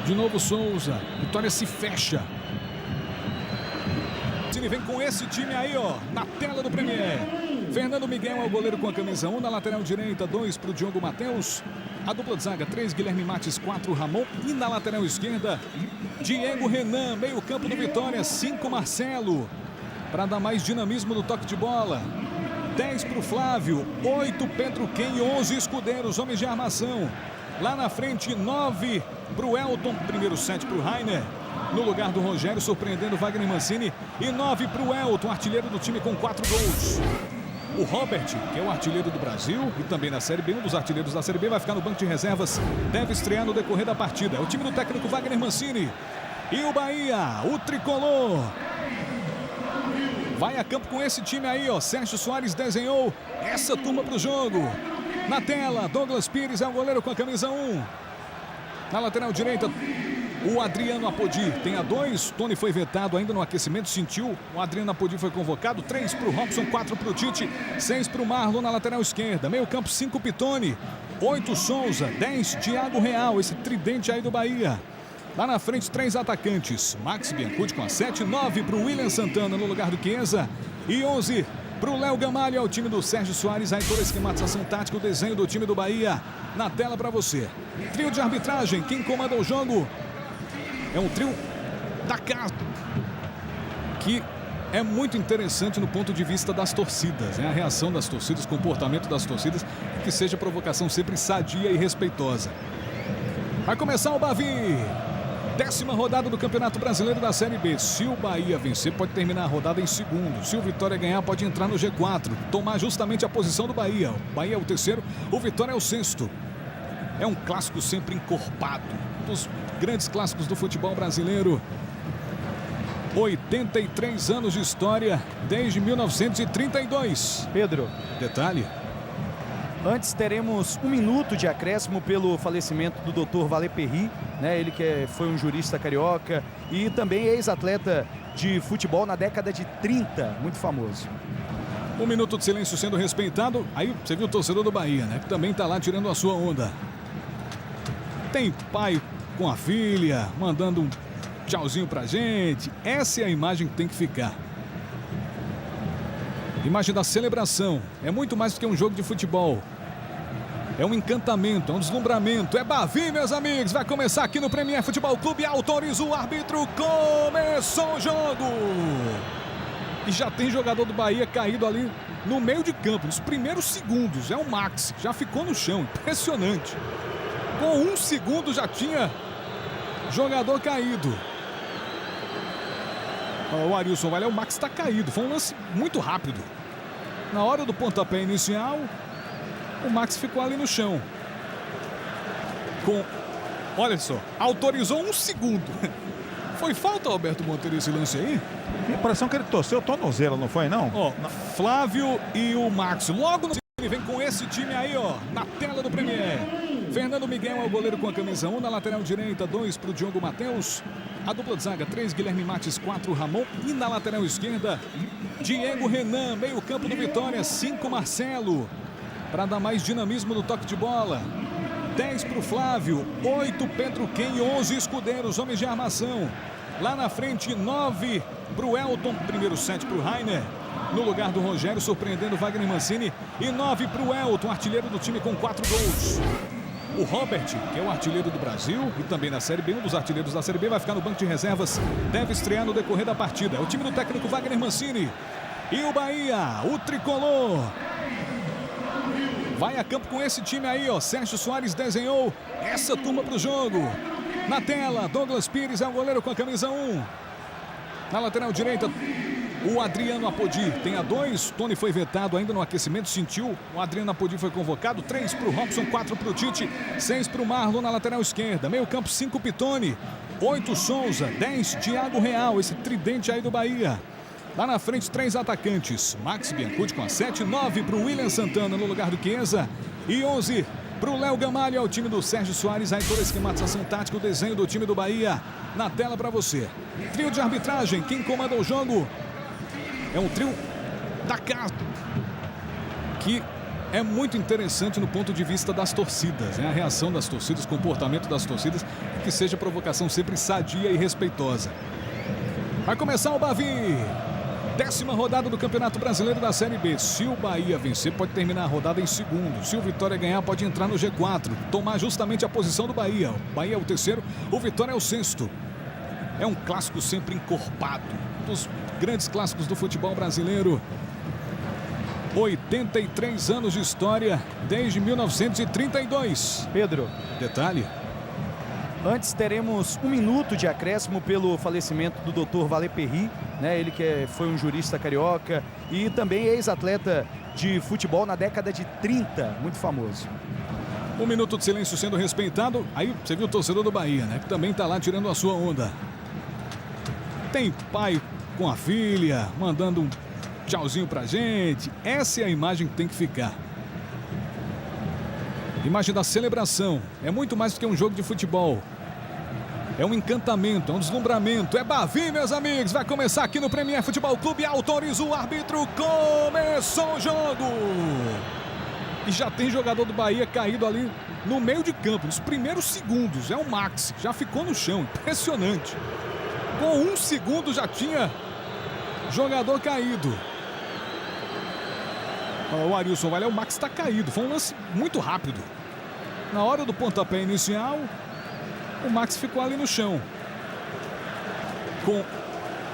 De novo Souza. Vitória se fecha. Ele vem com esse time aí, ó. Na tela do Premier. Fernando Miguel é o goleiro com a camisa 1. Na lateral direita, 2 para o Diogo Matheus. A dupla de zaga, 3, Guilherme Mates, 4, Ramon. E na lateral esquerda, Diego Renan. Meio campo do Vitória, 5, Marcelo. Para dar mais dinamismo no toque de bola. 10 para o Flávio, 8, Pedro Quem, 11, Escudeiros, homens de armação. Lá na frente, 9 para o Elton. Primeiro 7 para o Rainer. No lugar do Rogério, surpreendendo Wagner Mancini. E 9 para o Elton, artilheiro do time com 4 gols. O Robert, que é o artilheiro do Brasil e também na Série B, um dos artilheiros da Série B, vai ficar no banco de reservas. Deve estrear no decorrer da partida. É o time do técnico Wagner Mancini. E o Bahia, o tricolor, vai a campo com esse time aí, ó. Sérgio Soares desenhou essa turma para o jogo. Na tela, Douglas Pires é o goleiro com a camisa 1. Na lateral direita, o Adriano Apodi tem a 2. Tony foi vetado ainda no aquecimento, sentiu. O Adriano Apodi foi convocado. 3 para o Robson, 4 para o Tite, 6 para o Marlon na lateral esquerda. Meio campo, 5 Pitoni, 8 Souza, 10 Thiago Real, esse tridente aí do Bahia. Lá na frente, 3 atacantes. Max Biancucci com a 7, 9 para o William Santana no lugar do Chiesa. E 11 para o Léo Gamalho, é o time do Sérgio Soares. Aí toda a esquematização tática, o desenho do time do Bahia na tela para você. Trio de arbitragem, quem comanda o jogo é um trio da casa, que é muito interessante no ponto de vista das torcidas, né? A reação das torcidas, o comportamento das torcidas, que seja provocação sempre sadia e respeitosa. Vai começar o Bavi. 10ª rodada do Campeonato Brasileiro da Série B. Se o Bahia vencer, pode terminar a rodada em segundo. Se o Vitória ganhar, pode entrar no G4. Tomar justamente a posição do Bahia. O Bahia é o 3º, o Vitória é o 6º. É um clássico sempre encorpado. Um dos grandes clássicos do futebol brasileiro. 83 anos de história desde 1932. Pedro, Detalhe. antes teremos 1 minuto de acréscimo pelo falecimento do Dr. Valer Perry, né? Ele que foi um jurista carioca e também ex-atleta de futebol na década de 30, muito famoso. 1 minuto de silêncio sendo respeitado. Aí você viu o torcedor do Bahia, né? Que também está lá tirando a sua onda. Tem pai com a filha, mandando tchauzinho pra gente. Essa é a imagem que tem que ficar. Imagem da celebração. É muito mais do que um jogo de futebol. É um encantamento, é um deslumbramento. É Bavi, meus amigos. Vai começar aqui no Premier Futebol Clube. Autoriza o árbitro. Começou o jogo. E já tem jogador do Bahia caído ali no meio de campo, nos primeiros segundos. É o Max. Já ficou no chão. Impressionante. Com 1 segundo já tinha jogador caído. O Arilson Vale, o Max está caído. Foi um lance muito rápido. Na hora do pontapé inicial, o Max ficou ali no chão. Olha só, autorizou 1 segundo. Foi falta, Alberto Monteiro, esse lance aí? A impressão que ele torceu o tornozelo, não foi, não? Ó, Flávio e o Max. Logo no ele vem com esse time aí, ó, na tela do Premier. Fernando Miguel é o goleiro com a camisa 1, na lateral direita, 2 para o Diogo Matheus. A dupla de zaga, 3, Guilherme Mates, 4, Ramon. E na lateral esquerda, Diego Renan, meio campo do Vitória, 5, Marcelo. Para dar mais dinamismo no toque de bola. 10 para o Flávio, 8 Pedro Ken, 11 Escudeiros, homens de armação. Lá na frente, 9 para o Elton, primeiro 7 para o Rainer. No lugar do Rogério, surpreendendo Wagner Mancini. E 9 para o Elton, artilheiro do time com 4 gols. O Robert, que é o artilheiro do Brasil e também na Série B, um dos artilheiros da Série B, vai ficar no banco de reservas. Deve estrear no decorrer da partida. É o time do técnico Wagner Mancini. E o Bahia, o tricolor, vai a campo com esse time aí, ó. Sérgio Soares desenhou essa turma para o jogo. Na tela, Douglas Pires é o goleiro com a camisa 1. Na lateral direita, o Adriano Apodi tem a 2. Tony foi vetado ainda no aquecimento, sentiu. O Adriano Apodi foi convocado. 3 para o Robson, 4 para o Tite, 6 para o Marlon na lateral esquerda. Meio campo, 5 Pitone, 8 Souza, 10 Thiago Real, esse tridente aí do Bahia. Lá na frente, 3 atacantes. Max Biancucci com a 7, 9 para o William Santana no lugar do Chiesa. E 11 para o Léo Gamalho, é o time do Sérgio Soares. Aí toda a esquematização tática, o desenho do time do Bahia na tela para você. Trio de arbitragem, quem comanda o jogo é um trio da casa, que é muito interessante no ponto de vista das torcidas, né? A reação das torcidas, o comportamento das torcidas, que seja provocação sempre sadia e respeitosa. Vai começar o Bavi. 10ª rodada do Campeonato Brasileiro da Série B. Se o Bahia vencer, pode terminar a rodada em segundo. Se o Vitória ganhar, pode entrar no G4. Tomar justamente a posição do Bahia. O Bahia é o 3º, o Vitória é o 6º. É um clássico sempre encorpado. Um dos grandes clássicos do futebol brasileiro. 83 anos de história desde 1932. Pedro, Detalhe. antes teremos 1 minuto de acréscimo pelo falecimento do Dr. Valer Perry, né? Ele que foi um jurista carioca e também ex-atleta de futebol na década de 30, muito famoso. 1 minuto de silêncio sendo respeitado. Aí você viu o torcedor do Bahia, né? Que também tá lá tirando a sua onda. Tem pai com a filha, mandando um tchauzinho pra gente. Essa é a imagem que tem que ficar. Imagem da celebração. É muito mais do que um jogo de futebol. É um encantamento, é um deslumbramento. É Bavi, meus amigos. Vai começar aqui no Premier Futebol Clube. Autoriza o árbitro. Começou o jogo. E já tem jogador do Bahia caído ali no meio de campo, nos primeiros segundos. É o Max. Já ficou no chão. Impressionante. Com 1 segundo já tinha jogador caído. O Arilson Vale, o Max está caído. Foi um lance muito rápido. Na hora do pontapé inicial, o Max ficou ali no chão.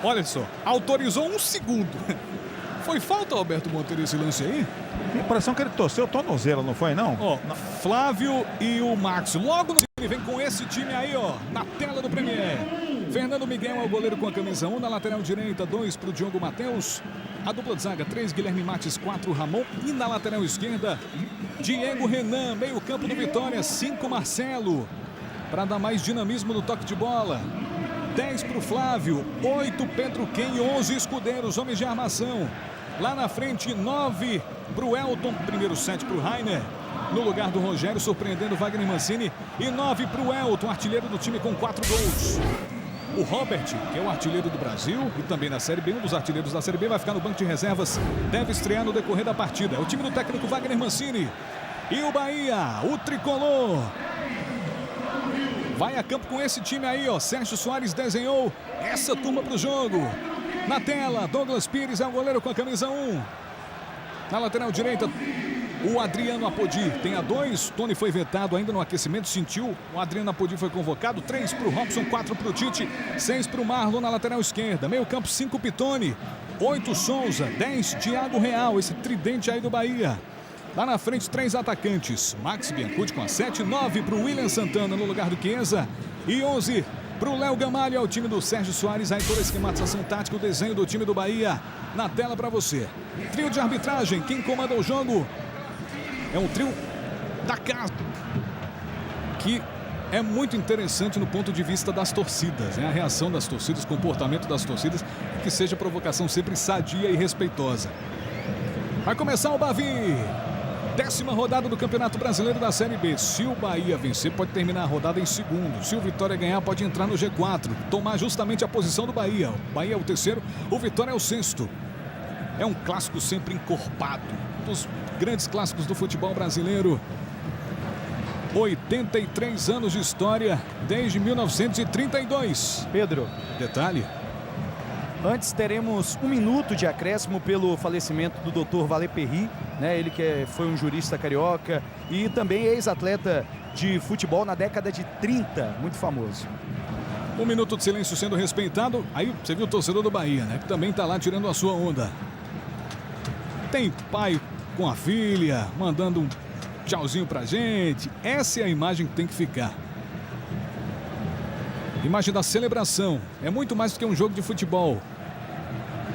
Olha só, autorizou 1 segundo. Foi falta, Alberto Monteiro, esse lance aí? A impressão que ele torceu o tornozelo, não foi, não? Ó, Flávio e o Max. Logo no ele vem com esse time aí, ó, na tela do Premier. Fernando Miguel é o goleiro com a camisa 1, na lateral direita, 2 para o Diogo Matheus. A dupla de zaga, 3, Guilherme Mates, 4, Ramon. E na lateral esquerda, Diego Renan, meio campo do Vitória, 5, Marcelo. Para dar mais dinamismo no toque de bola. 10 para o Flávio, 8 Pedro Ken, 11 Escudeiros, homens de armação. Lá na frente, 9 para o Elton, primeiro 7 para o Rainer. No lugar do Rogério, surpreendendo Wagner Mancini. E 9 para o Elton, artilheiro do time com 4 gols. O Robert, que é o artilheiro do Brasil e também na Série B, um dos artilheiros da Série B, vai ficar no banco de reservas. Deve estrear no decorrer da partida. É o time do técnico Wagner Mancini. E o Bahia, o tricolor, Vai a campo com esse time aí, ó. Sérgio Soares desenhou essa turma pro jogo. Na tela, Douglas Pires é o goleiro com a camisa 1. Na lateral direita, o Adriano Apodi tem a 2. Tony foi vetado ainda no aquecimento, sentiu. O Adriano Apodi foi convocado. 3 para o Robson, 4 para o Tite, 6 para o Marlon na lateral esquerda. Meio campo, 5 Pitone, 8 Souza, 10 Thiago Real, esse tridente aí do Bahia. Lá na frente, 3 atacantes. Max Biancucci com a 7, 9 para o William Santana no lugar do Chiesa e 11 para o Léo Gamalho, é o time do Sérgio Soares. Aí toda a esquematização tática, o desenho do time do Bahia na tela para você. Trio de arbitragem, quem comanda o jogo é um trio da casa, que é muito interessante no ponto de vista das torcidas, né? A reação das torcidas, o comportamento das torcidas, que seja provocação sempre sadia e respeitosa. Vai começar o Bavi. 10ª rodada do Campeonato Brasileiro da Série B. Se o Bahia vencer, pode terminar a rodada em segundo. Se o Vitória ganhar, pode entrar no G4, tomar justamente a posição do Bahia. O Bahia é o 3º, o Vitória é o 6º. É um clássico sempre encorpado, dos grandes clássicos do futebol brasileiro. 83 anos de história, desde 1932. Pedro, Detalhe: antes teremos 1 minuto de acréscimo pelo falecimento do Dr. Valéry, né? Ele que foi um jurista carioca e também ex-atleta de futebol na década de 30, muito famoso. 1 minuto de silêncio sendo respeitado. Aí você viu o torcedor do Bahia, né? Que também tá lá tirando a sua onda. Tem pai com a filha, mandando um tchauzinho pra gente. Essa é a imagem que tem que ficar. Imagem da celebração. É muito mais do que um jogo de futebol.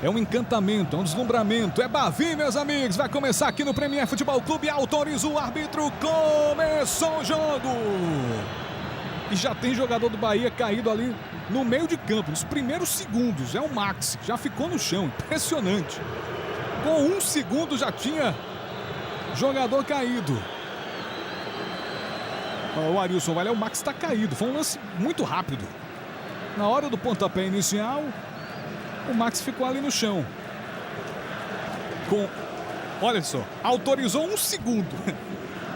É um encantamento, é um deslumbramento. É Bavi, meus amigos. Vai começar aqui no Premier Futebol Clube. Autoriza o árbitro. Começou o jogo. E já tem jogador do Bahia caído ali no meio de campo, nos primeiros segundos. É o Max, já ficou no chão. Impressionante. Com 1 segundo já tinha jogador caído. O Arilson vai lá, o Max está caído. Foi um lance muito rápido. Na hora do pontapé inicial, o Max ficou ali no chão. Olha só, autorizou 1 segundo.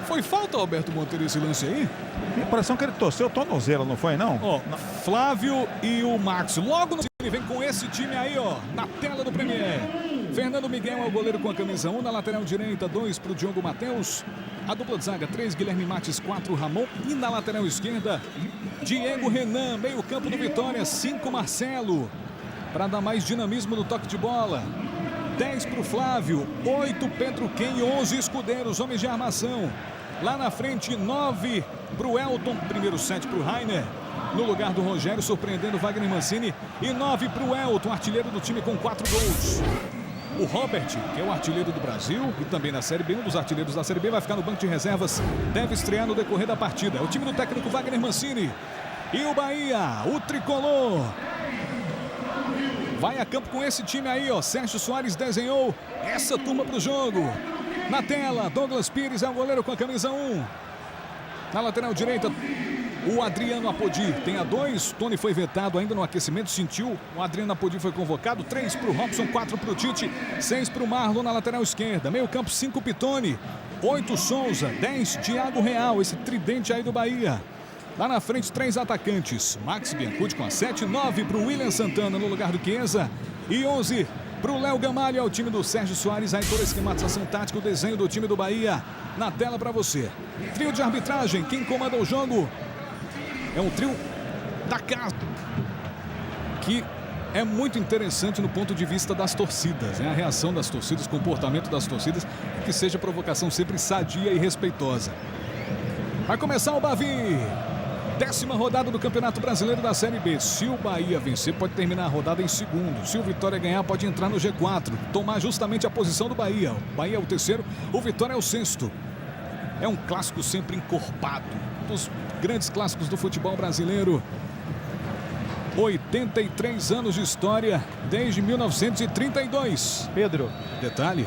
Foi falta, Alberto Monteiro, esse lance aí? Tem a impressão que ele torceu o tornozelo, não foi, não? Ó, Flávio e o Max. Logo no ele vem com esse time aí, ó, na tela do Premier. Fernando Miguel é o goleiro com a camisa 1, na lateral direita, 2 para o Diogo Matheus. A dupla de zaga, 3, Guilherme Mates, 4, Ramon. E na lateral esquerda, Diego Renan, meio campo do Vitória, 5, Marcelo. Para dar mais dinamismo no toque de bola. 10 para o Flávio, 8, Pedro Ken, 11, Escudeiros, homens de armação. Lá na frente, 9 para o Elton, primeiro 7 para o Rainer. No lugar do Rogério, surpreendendo Wagner Mancini. E 9 para o Elton, artilheiro do time com 4 gols. O Robert, que é o artilheiro do Brasil e também na Série B, um dos artilheiros da Série B, vai ficar no banco de reservas. Deve estrear no decorrer da partida. É o time do técnico Wagner Mancini. E o Bahia, o tricolor, vai a campo com esse time aí, ó. Sérgio Soares desenhou essa turma pro jogo. Na tela, Douglas Pires é o goleiro com a camisa 1. Na lateral direita, o Adriano Apodi tem a 2. Tony foi vetado ainda no aquecimento, sentiu. O Adriano Apodi foi convocado. 3 para o Robson, 4 para o Tite, 6 para o Marlon na lateral esquerda. Meio campo, 5 Pitone, 8 Souza, 10 Thiago Real, esse tridente aí do Bahia. Lá na frente, 3 atacantes. Max Biancucci com a 7, 9 para o William Santana no lugar do Chiesa e 11 para o Léo Gamalho, é o time do Sérgio Soares. Aí toda a esquematização tática, o desenho do time do Bahia na tela para você. Trio de arbitragem, quem comanda o jogo é um trio da casa, que é muito interessante no ponto de vista das torcidas, né? A reação das torcidas, o comportamento das torcidas, que seja provocação sempre sadia e respeitosa. Vai começar o Bavi. 10ª rodada do Campeonato Brasileiro da Série B. Se o Bahia vencer, pode terminar a rodada em segundo. Se o Vitória ganhar, pode entrar no G4, tomar justamente a posição do Bahia. O Bahia é o 3º, o Vitória é o 6º. É um clássico sempre encorpado, dos grandes clássicos do futebol brasileiro. 83 anos de história, desde 1932. Pedro, Detalhe: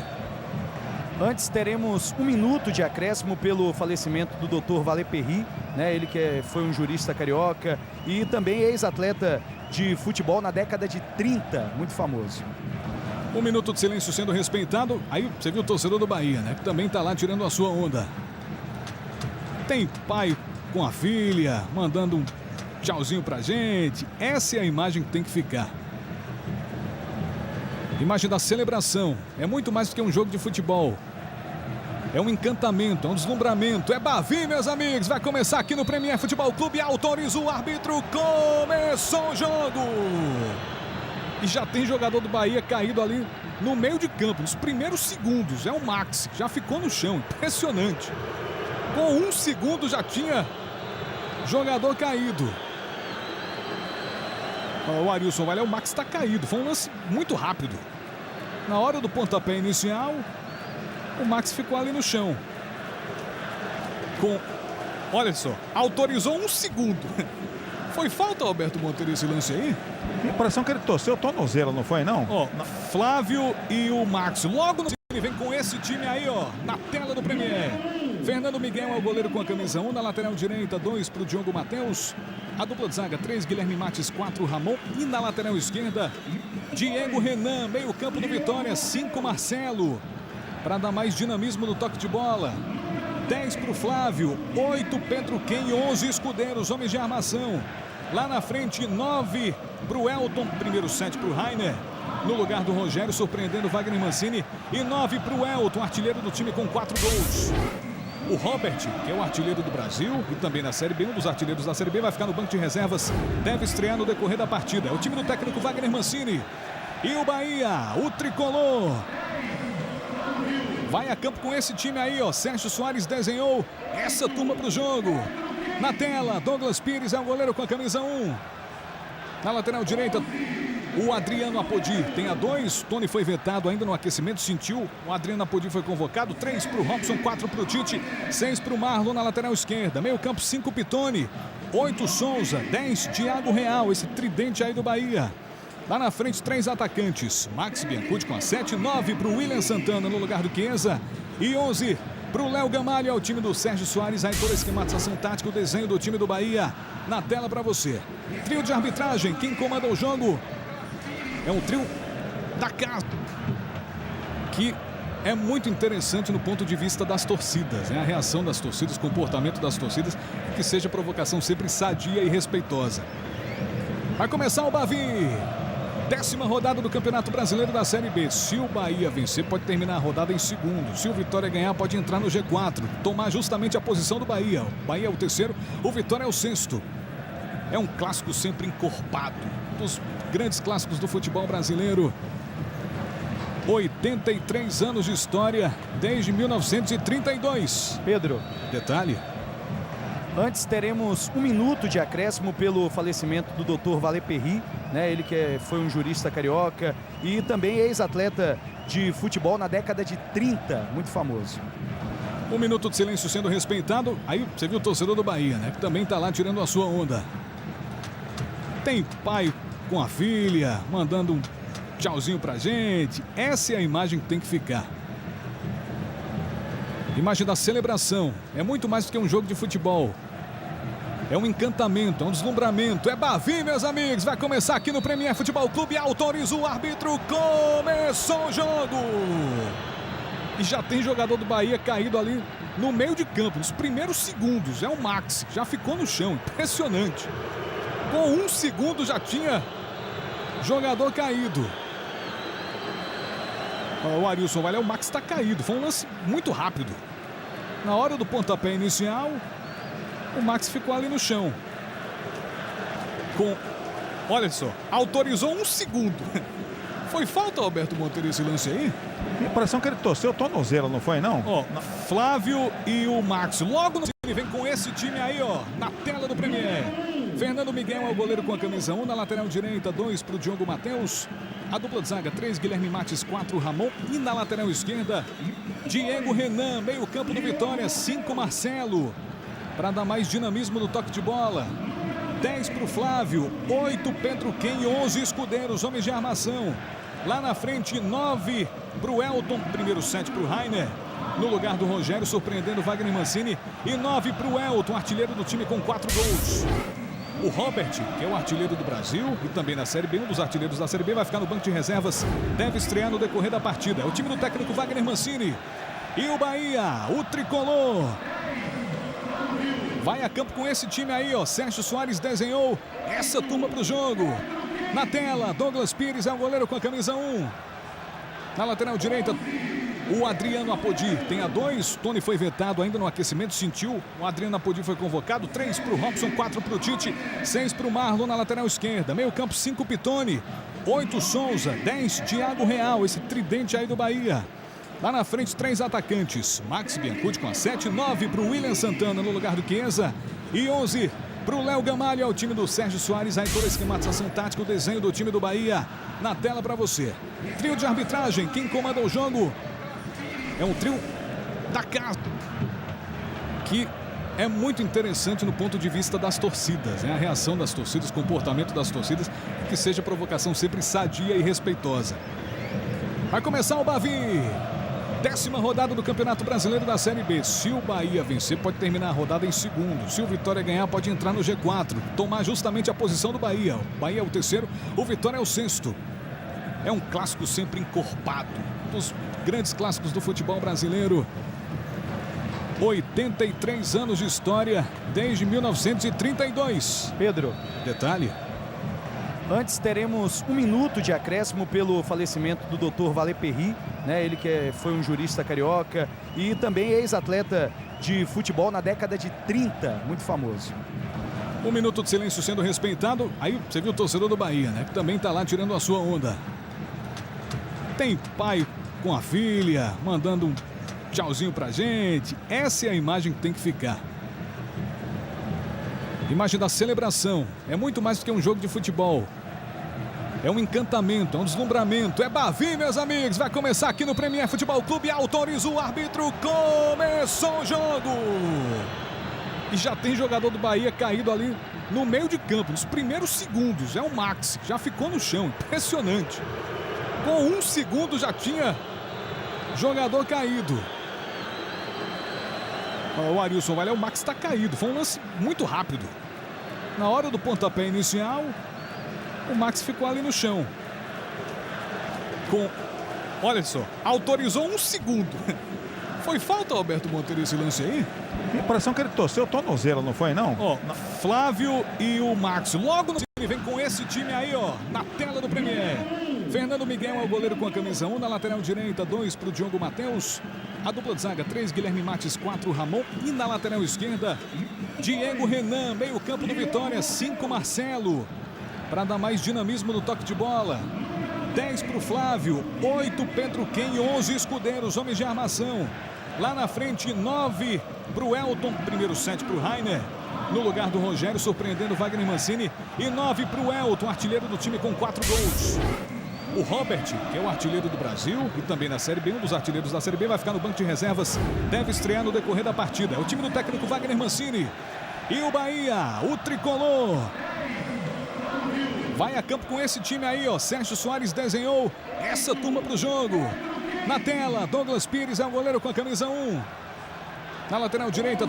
antes teremos 1 minuto de acréscimo pelo falecimento do Dr. Valéry, né? Ele que foi um jurista carioca e também ex-atleta de futebol na década de 30, muito famoso. 1 minuto de silêncio sendo respeitado. Aí você viu o torcedor do Bahia, né? Que também tá lá tirando a sua onda. Tem pai com a filha, mandando um tchauzinho pra gente. Essa é a imagem que tem que ficar. Imagem da celebração. É muito mais do que um jogo de futebol. É um encantamento, é um deslumbramento. É Bavi, meus amigos. Vai começar aqui no Premier Futebol Clube. Autoriza o árbitro. Começou o jogo. E já tem jogador do Bahia caído ali no meio de campo, nos primeiros segundos. É o Max, já ficou no chão. Impressionante. Com 1 segundo já tinha jogador caído. O Arilson vai lá, o Max está caído. Foi um lance muito rápido. Na hora do pontapé inicial, o Max ficou ali no chão. Olha só, autorizou 1 segundo. Foi falta, Alberto Monteiro, esse lance aí? Tem a impressão que ele torceu o tornozelo, não foi, não? Ó, Flávio e o Max. Logo no ele vem com esse time aí, ó, na tela do Premier. Fernando Miguel é o goleiro com a camisa 1, na lateral direita, 2 para o Diogo Matheus. A dupla de zaga, 3, Guilherme Mates, 4, Ramon. E na lateral esquerda, Diego Renan, meio campo do Vitória, 5, Marcelo. Para dar mais dinamismo no toque de bola. 10 para o Flávio, 8 Pedro Ken, 11 Escudeiros, homens de armação. Lá na frente, 9 para o Elton, primeiro 7 para o Rainer. No lugar do Rogério, surpreendendo Wagner Mancini. E 9 para o Elton, artilheiro do time com 4 gols. O Robert, que é o artilheiro do Brasil e também na Série B, um dos artilheiros da Série B, vai ficar no banco de reservas. Deve estrear no decorrer da partida. É o time do técnico Wagner Mancini. E o Bahia, o tricolor, vai a campo com esse time aí, ó. Sérgio Soares desenhou essa turma para o jogo. Na tela, Douglas Pires é o goleiro com a camisa 1. Na lateral direita, o Adriano Apodi tem a 2. Tony foi vetado ainda no aquecimento, sentiu. O Adriano Apodi foi convocado. 3 para o Robson, 4 para o Tite, 6 para o Marlon na lateral esquerda. Meio campo, 5 Pitone, 8 Souza, 10 Thiago Real, esse tridente aí do Bahia. Lá na frente, 3 atacantes. Max Biancucci com a 7, 9 para o William Santana no lugar do Chiesa e 11 para o Léo Gamalho. É o time do Sérgio Soares. Aí toda a esquematização tática, o desenho do time do Bahia na tela para você. Trio de arbitragem, quem comanda o jogo é um trio da casa, que é muito interessante no ponto de vista das torcidas, né? A reação das torcidas, o comportamento das torcidas, que seja provocação sempre sadia e respeitosa. Vai começar o Bavi. 10ª rodada do Campeonato Brasileiro da Série B. Se o Bahia vencer, pode terminar a rodada em segundo. Se o Vitória ganhar, pode entrar no G4. Tomar justamente a posição do Bahia. O Bahia é o 3º, o Vitória é o 6º. É um clássico sempre encorpado. Um dos grandes clássicos do futebol brasileiro. 83 anos de história desde 1932. Pedro, Detalhe. antes teremos 1 minuto de acréscimo pelo falecimento do Dr. Valer Perry, né? Ele que foi um jurista carioca e também ex-atleta de futebol na década de 30, muito famoso. 1 minuto de silêncio sendo respeitado. Aí você viu o torcedor do Bahia, né? Que também tá lá tirando a sua onda. Tem pai com a filha, mandando um tchauzinho pra gente. Essa é a imagem que tem que ficar. Imagem da celebração. É muito mais do que um jogo de futebol. É um encantamento, é um deslumbramento. É Bavi, meus amigos. Vai começar aqui no Premier Futebol Clube. Autoriza o árbitro. Começou o jogo. E já tem jogador do Bahia caído ali no meio de campo, nos primeiros segundos. É o Max, já ficou no chão. Impressionante. Com 1 segundo já tinha jogador caído. O Arilson vai lá, o Max está caído. Foi um lance muito rápido. Na hora do pontapé inicial, o Max ficou ali no chão. Olha só, autorizou 1 segundo. Foi falta, Alberto Monteiro, esse lance aí? Tem a impressão que ele torceu o tornozelo, não foi, não? Ó, Flávio e o Max. Logo no ele vem com esse time aí, ó, na tela do Premier. Fernando Miguel é o goleiro com a camisa 1, na lateral direita, 2 para o Diogo Matheus. A dupla de zaga, 3, Guilherme Mates, 4, Ramon. E na lateral esquerda, Diego Renan, meio campo do Vitória, 5, Marcelo. Para dar mais dinamismo no toque de bola. 10 para o Flávio, 8 Pedro Ken, 11 Escudeiros, homens de armação. Lá na frente, 9 para o Elton, primeiro 7 para o Rainer. No lugar do Rogério, surpreendendo Wagner Mancini. E 9 para o Elton, artilheiro do time com 4 gols. O Robert, que é o artilheiro do Brasil e também na Série B, um dos artilheiros da Série B, vai ficar no banco de reservas. Deve estrear no decorrer da partida. É o time do técnico Wagner Mancini. E o Bahia, o tricolor, Vai a campo com esse time aí, ó. Sérgio Soares desenhou essa turma pro jogo. Na tela, Douglas Pires é o goleiro com a camisa 1. Na lateral direita, o Adriano Apodi tem a 2. Tony foi vetado ainda no aquecimento, sentiu. O Adriano Apodi foi convocado. 3 para o Robson, 4 para o Tite, 6 para o Marlon na lateral esquerda. Meio campo, 5 Pitoni, 8 Souza, 10 Thiago Real, esse tridente aí do Bahia. Lá na frente, 3 atacantes. Max Biancucci com a 7, 9 para o William Santana no lugar do Chiesa e 11 para o Léo Gamalho, é o time do Sérgio Soares. Aí toda a esquematização tática, o desenho do time do Bahia na tela para você. Trio de arbitragem, quem comanda o jogo é um trio da casa, que é muito interessante no ponto de vista das torcidas, né? A reação das torcidas, o comportamento das torcidas, que seja provocação sempre sadia e respeitosa. Vai começar o Bavi. 10ª rodada do Campeonato Brasileiro da Série B. Se o Bahia vencer, pode terminar a rodada em segundo. Se o Vitória ganhar, pode entrar no G4, tomar justamente a posição do Bahia. O Bahia é o 3º, o Vitória é o 6º. É um clássico sempre encorpado, dos grandes clássicos do futebol brasileiro. 83 anos de história, desde 1932. Pedro, Detalhe: antes teremos 1 minuto de acréscimo pelo falecimento do Dr. Valer Perry, né? Ele que foi um jurista carioca e também ex-atleta de futebol na década de 30, muito famoso. 1 minuto de silêncio sendo respeitado. Aí você viu o torcedor do Bahia, né? Que também tá lá tirando a sua onda. Tem pai com a filha, mandando um tchauzinho pra gente. Essa é a imagem que tem que ficar. Imagem da celebração. É muito mais do que um jogo de futebol. É um encantamento, é um deslumbramento. É Bavi, meus amigos. Vai começar aqui no Premier Futebol Clube. Autoriza o árbitro. Começou o jogo. E já tem jogador do Bahia caído ali no meio de campo, nos primeiros segundos. É o Max, já ficou no chão. Impressionante. Com 1 segundo já tinha jogador caído. O Arilson vai lá, o Max está caído. Foi um lance muito rápido. Na hora do pontapé inicial, o Max ficou ali no chão. Olha só, autorizou 1 segundo. Foi falta, Alberto Monteiro, esse lance aí? Tem a impressão que ele torceu o tornozelo, não foi, não? Ó, Flávio e o Max. Logo no time, vem com esse time aí, ó, na tela do Premier. Fernando Miguel é o goleiro com a camisa 1. Na lateral direita, 2 para o Diogo Matheus. A dupla de zaga, 3 Guilherme Mates, 4 Ramon. E na lateral esquerda, Diego Renan. Meio campo do Vitória, 5 Marcelo. Para dar mais dinamismo no toque de bola. 10 para o Flávio, 8 Pedro Ken, 11 Escudeiros, homens de armação. Lá na frente, 9 para o Elton, primeiro 7 para o Rainer. No lugar do Rogério, surpreendendo Wagner Mancini. E 9 para o Elton, artilheiro do time com 4 gols. O Robert, que é o artilheiro do Brasil e também na Série B, um dos artilheiros da Série B, vai ficar no banco de reservas. Deve estrear no decorrer da partida. É o time do técnico Wagner Mancini. E o Bahia, o tricolor, vai a campo com esse time aí, ó. Sérgio Soares desenhou essa turma pro jogo. Na tela, Douglas Pires é o goleiro com a camisa 1. Na lateral direita,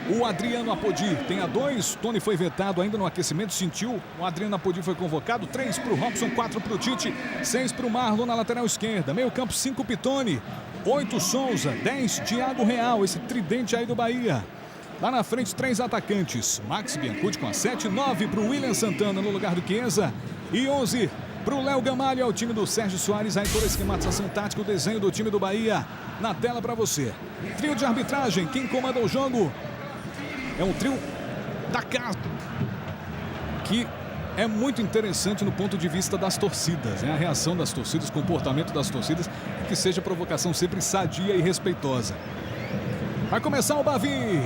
o Adriano Apodi tem a 2. Tony foi vetado ainda no aquecimento, sentiu. O Adriano Apodi foi convocado. 3 para o Robson, 4 para o Tite, 6 para o Marlon na lateral esquerda. Meio campo, 5 Pitoni, 8 Souza, 10 Thiago Real, esse tridente aí do Bahia. Lá na frente, 3 atacantes. Max Biancucci com a 7, 9 para o William Santana no lugar do Chiesa e 11 para o Léo Gamalho, é o time do Sérgio Soares. Aí toda a esquematização tática, o desenho do time do Bahia na tela para você. Trio de arbitragem, quem comanda o jogo é um trio da casa, que é muito interessante no ponto de vista das torcidas, né? A reação das torcidas, o comportamento das torcidas, que seja provocação sempre sadia e respeitosa. Vai começar o Bavi.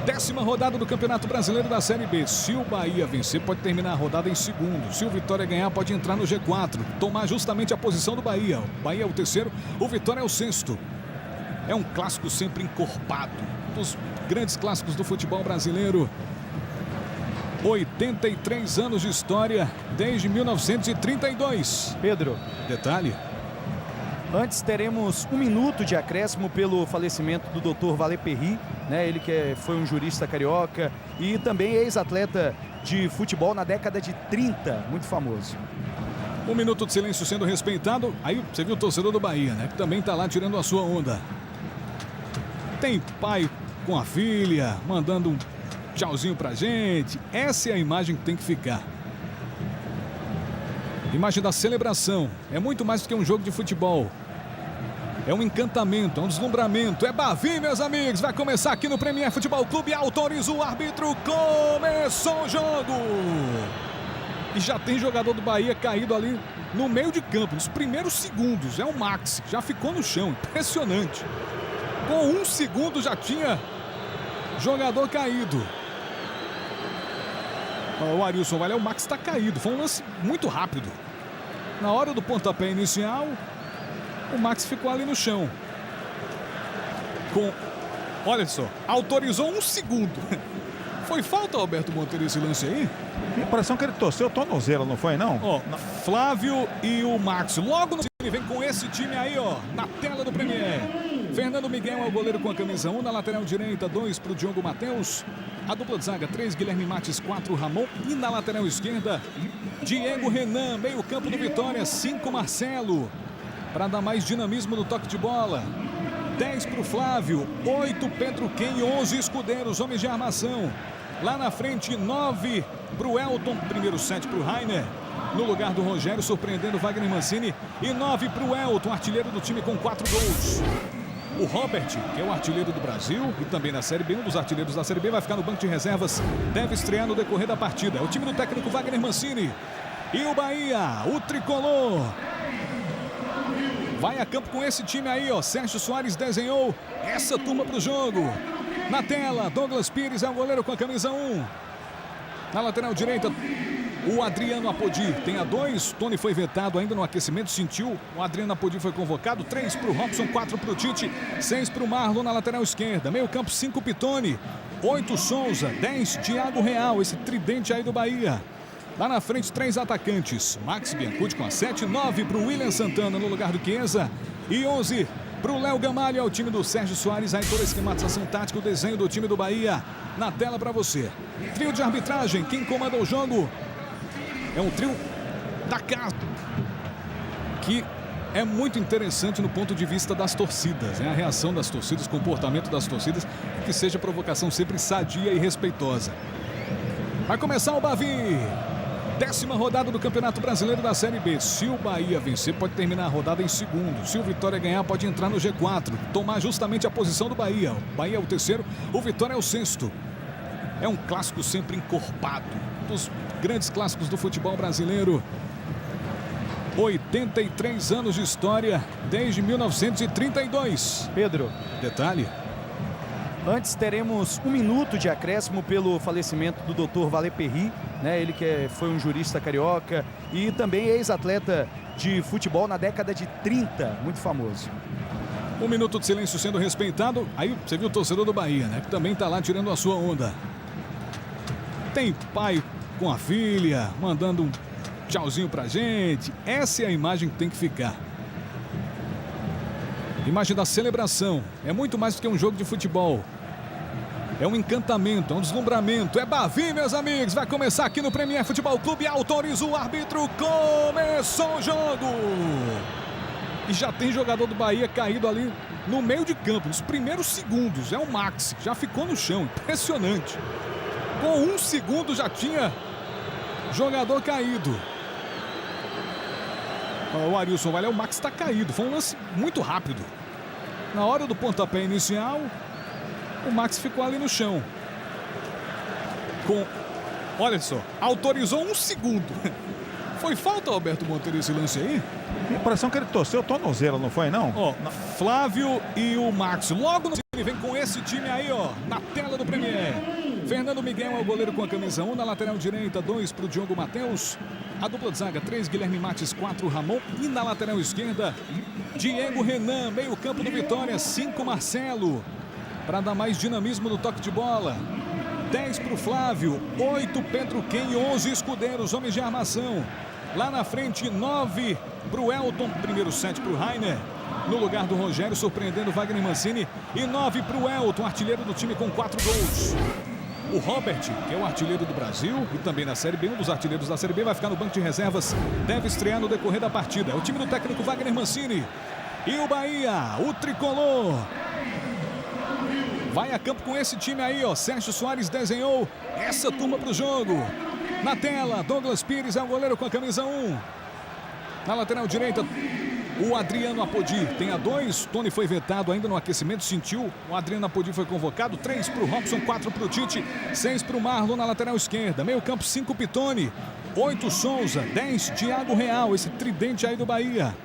10ª rodada do Campeonato Brasileiro da Série B. Se o Bahia vencer, pode terminar a rodada em segundo. Se o Vitória ganhar, pode entrar no G4, tomar justamente a posição do Bahia. O Bahia é o 3º, o Vitória é o 6º. É um clássico sempre encorpado, dos grandes clássicos do futebol brasileiro. 83 anos de história, desde 1932. Pedro, Detalhe: antes teremos 1 minuto de acréscimo pelo falecimento do Dr. Valer Perry, né? Ele que foi um jurista carioca e também ex-atleta de futebol na década de 30, muito famoso. 1 minuto de silêncio sendo respeitado. Aí você viu o torcedor do Bahia, né? Que também tá lá tirando a sua onda. Tem pai com a filha, mandando um tchauzinho pra gente. Essa é a imagem que tem que ficar. Imagem da celebração. É muito mais do que um jogo de futebol. É um encantamento, é um deslumbramento. É Bavi, meus amigos. Vai começar aqui no Premier Futebol Clube. Autoriza o árbitro. Começou o jogo. E já tem jogador do Bahia caído ali no meio de campo, nos primeiros segundos. É o Max, já ficou no chão. Impressionante. Com 1 segundo já tinha jogador caído. O Arilson Vale, o Max está caído. Foi um lance muito rápido. Na hora do pontapé inicial, o Max ficou ali no chão. Olha só, autorizou 1 segundo. Foi falta, Alberto Monteiro, esse lance aí? A impressão que ele torceu o tornozelo, não foi, não? Ó, Flávio e o Max. Logo no time, vem com esse time aí, ó, na tela do Premier. Fernando Miguel é o goleiro com a camisa 1, na lateral direita, 2 para o Diogo Matheus. A dupla de zaga, 3, Guilherme Mates, 4, Ramon. E na lateral esquerda, Diego Renan, meio campo do Vitória, 5, Marcelo. Para dar mais dinamismo no toque de bola. 10 para o Flávio, 8 Pedro Ken, 11 Escudeiros, homens de armação. Lá na frente, 9 para o Elton, primeiro 7 para o Rainer. No lugar do Rogério, surpreendendo Wagner Mancini. E 9 para o Elton, artilheiro do time com 4 gols. O Robert, que é o artilheiro do Brasil e também na Série B, um dos artilheiros da Série B, vai ficar no banco de reservas. Deve estrear no decorrer da partida. É o time do técnico Wagner Mancini. E o Bahia, o tricolor, vai a campo com esse time aí, ó. Sérgio Soares desenhou essa turma para o jogo. Na tela, Douglas Pires é o goleiro com a camisa 1. Na lateral direita, o Adriano Apodi tem a 2. Tony foi vetado ainda no aquecimento, sentiu. O Adriano Apodi foi convocado. 3 para o Robson, 4 para o Tite, 6 para o Marlon na lateral esquerda. Meio campo, 5 Pitone, 8 Souza, 10 Thiago Real, esse tridente aí do Bahia. Lá na frente, 3 atacantes. Max Biancucci com a 7, 9 para o William Santana no lugar do Chiesa e 11 para o Léo Gamalho. É o time do Sérgio Soares. Aí toda a esquematização tática, o desenho do time do Bahia na tela para você. Trio de arbitragem, quem comanda o jogo é um trio da casa, que é muito interessante no ponto de vista das torcidas, né? A reação das torcidas, o comportamento das torcidas, que seja provocação sempre sadia e respeitosa. Vai começar o Bavi. 10ª rodada do Campeonato Brasileiro da Série B. Se o Bahia vencer, pode terminar a rodada em segundo. Se o Vitória ganhar, pode entrar no G4. Tomar justamente a posição do Bahia. O Bahia é o 3º, o Vitória é o 6º. É um clássico sempre encorpado. Um dos grandes clássicos do futebol brasileiro. 83 anos de história desde 1932. Pedro, Detalhe. antes teremos 1 minuto de acréscimo pelo falecimento do Dr. Valer Perry, né? Ele que foi um jurista carioca e também ex-atleta de futebol na década de 30, muito famoso. 1 minuto de silêncio sendo respeitado. Aí você viu o torcedor do Bahia, né? Que também tá lá tirando a sua onda. Tem pai com a filha, mandando um tchauzinho pra gente. Essa é a imagem que tem que ficar. Imagem da celebração. É muito mais do que um jogo de futebol. É um encantamento, é um deslumbramento. É Bavi, meus amigos. Vai começar aqui no Premier Futebol Clube. Autoriza o árbitro. Começou o jogo. E já tem jogador do Bahia caído ali no meio de campo, nos primeiros segundos. É o Max, já ficou no chão. Impressionante. Com 1 segundo já tinha jogador caído. O Arilson Vale, o Max está caído. Foi um lance muito rápido. Na hora do pontapé inicial, o Max ficou ali no chão. Olha só, autorizou 1 segundo. Foi falta, Alberto Monteiro, esse lance aí? A impressão que ele torceu o tornozelo, não foi, não? Ó, Flávio e o Max. Logo no time, vem com esse time aí, ó, na tela do Premier. Fernando Miguel é o goleiro com a camisa 1, na lateral direita, 2 para o Diogo Matheus. A dupla de zaga, 3, Guilherme Mates, 4, Ramon. E na lateral esquerda, Diego Renan, meio campo do Vitória, 5, Marcelo. Para dar mais dinamismo no toque de bola. 10 para o Flávio, 8 Pedro Ken, 11 Escudeiros, homens de armação. Lá na frente, 9 para o Elton, primeiro 7 para o Rainer. No lugar do Rogério, surpreendendo Wagner Mancini. E 9 para o Elton, artilheiro do time com 4 gols. O Robert, que é o artilheiro do Brasil e também na Série B, um dos artilheiros da Série B, vai ficar no banco de reservas. Deve estrear no decorrer da partida. É o time do técnico Wagner Mancini. E o Bahia, o tricolor, Vai a campo com esse time aí, ó. Sérgio Soares desenhou essa turma pro jogo. Na tela, Douglas Pires é o goleiro com a camisa 1. Na lateral direita, o Adriano Apodi tem a 2. Tony foi vetado ainda no aquecimento, sentiu. O Adriano Apodi foi convocado. 3 para o Robson, 4 para o Tite, 6 para o Marlon na lateral esquerda. Meio campo, 5 Pitoni, 8 Souza, 10 Thiago Real, esse tridente aí do Bahia.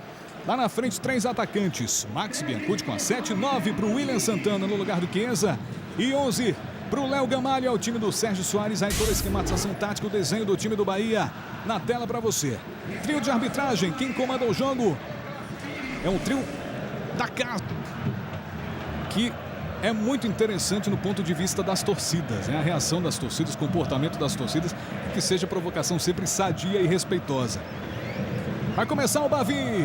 Lá na frente, 3 atacantes. Max Biancucci com a 7, 9 para o William Santana no lugar do Chiesa e 11 para o Léo Gamalho. É o time do Sérgio Soares. Aí toda a esquematização tática, o desenho do time do Bahia na tela para você. Trio de arbitragem, quem comanda o jogo é um trio da casa, que é muito interessante no ponto de vista das torcidas, né? A reação das torcidas, o comportamento das torcidas, que seja provocação sempre sadia e respeitosa. Vai começar o Bavi.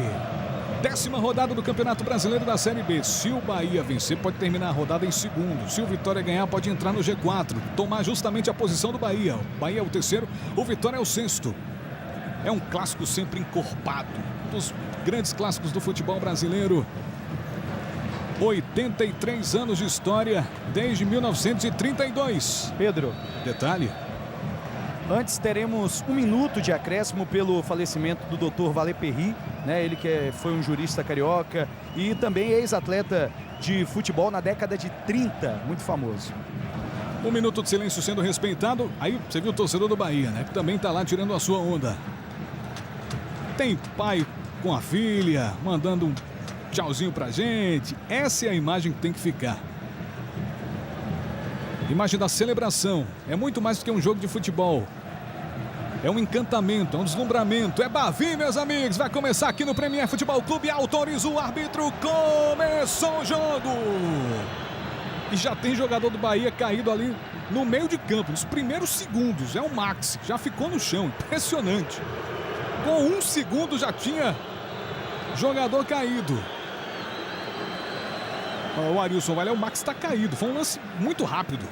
10ª rodada do Campeonato Brasileiro da Série B. Se o Bahia vencer, pode terminar a rodada em segundo. Se o Vitória ganhar, pode entrar no G4, tomar justamente a posição do Bahia. O Bahia é o 3º, o Vitória é o 6º. É um clássico sempre encorpado, dos grandes clássicos do futebol brasileiro. 83 anos de história, desde 1932. Pedro, Detalhe: antes teremos 1 minuto de acréscimo pelo falecimento do Dr. Valer Perry, né? Ele que foi um jurista carioca e também ex-atleta de futebol na década de 30, muito famoso. 1 minuto de silêncio sendo respeitado. Aí você viu o torcedor do Bahia, né? Que também tá lá tirando a sua onda. Tem pai com a filha, mandando um tchauzinho pra gente. Essa é a imagem que tem que ficar. Imagem da celebração. É muito mais do que um jogo de futebol. É um encantamento, é um deslumbramento. É Bavi, meus amigos. Vai começar aqui no Premier Futebol Clube. Autoriza o árbitro. Começou o jogo. E já tem jogador do Bahia caído ali no meio de campo, nos primeiros segundos. É o Max, já ficou no chão. Impressionante. Com 1 segundo já tinha jogador caído. O Arilson vai lá, o Max está caído. Foi um lance muito rápido.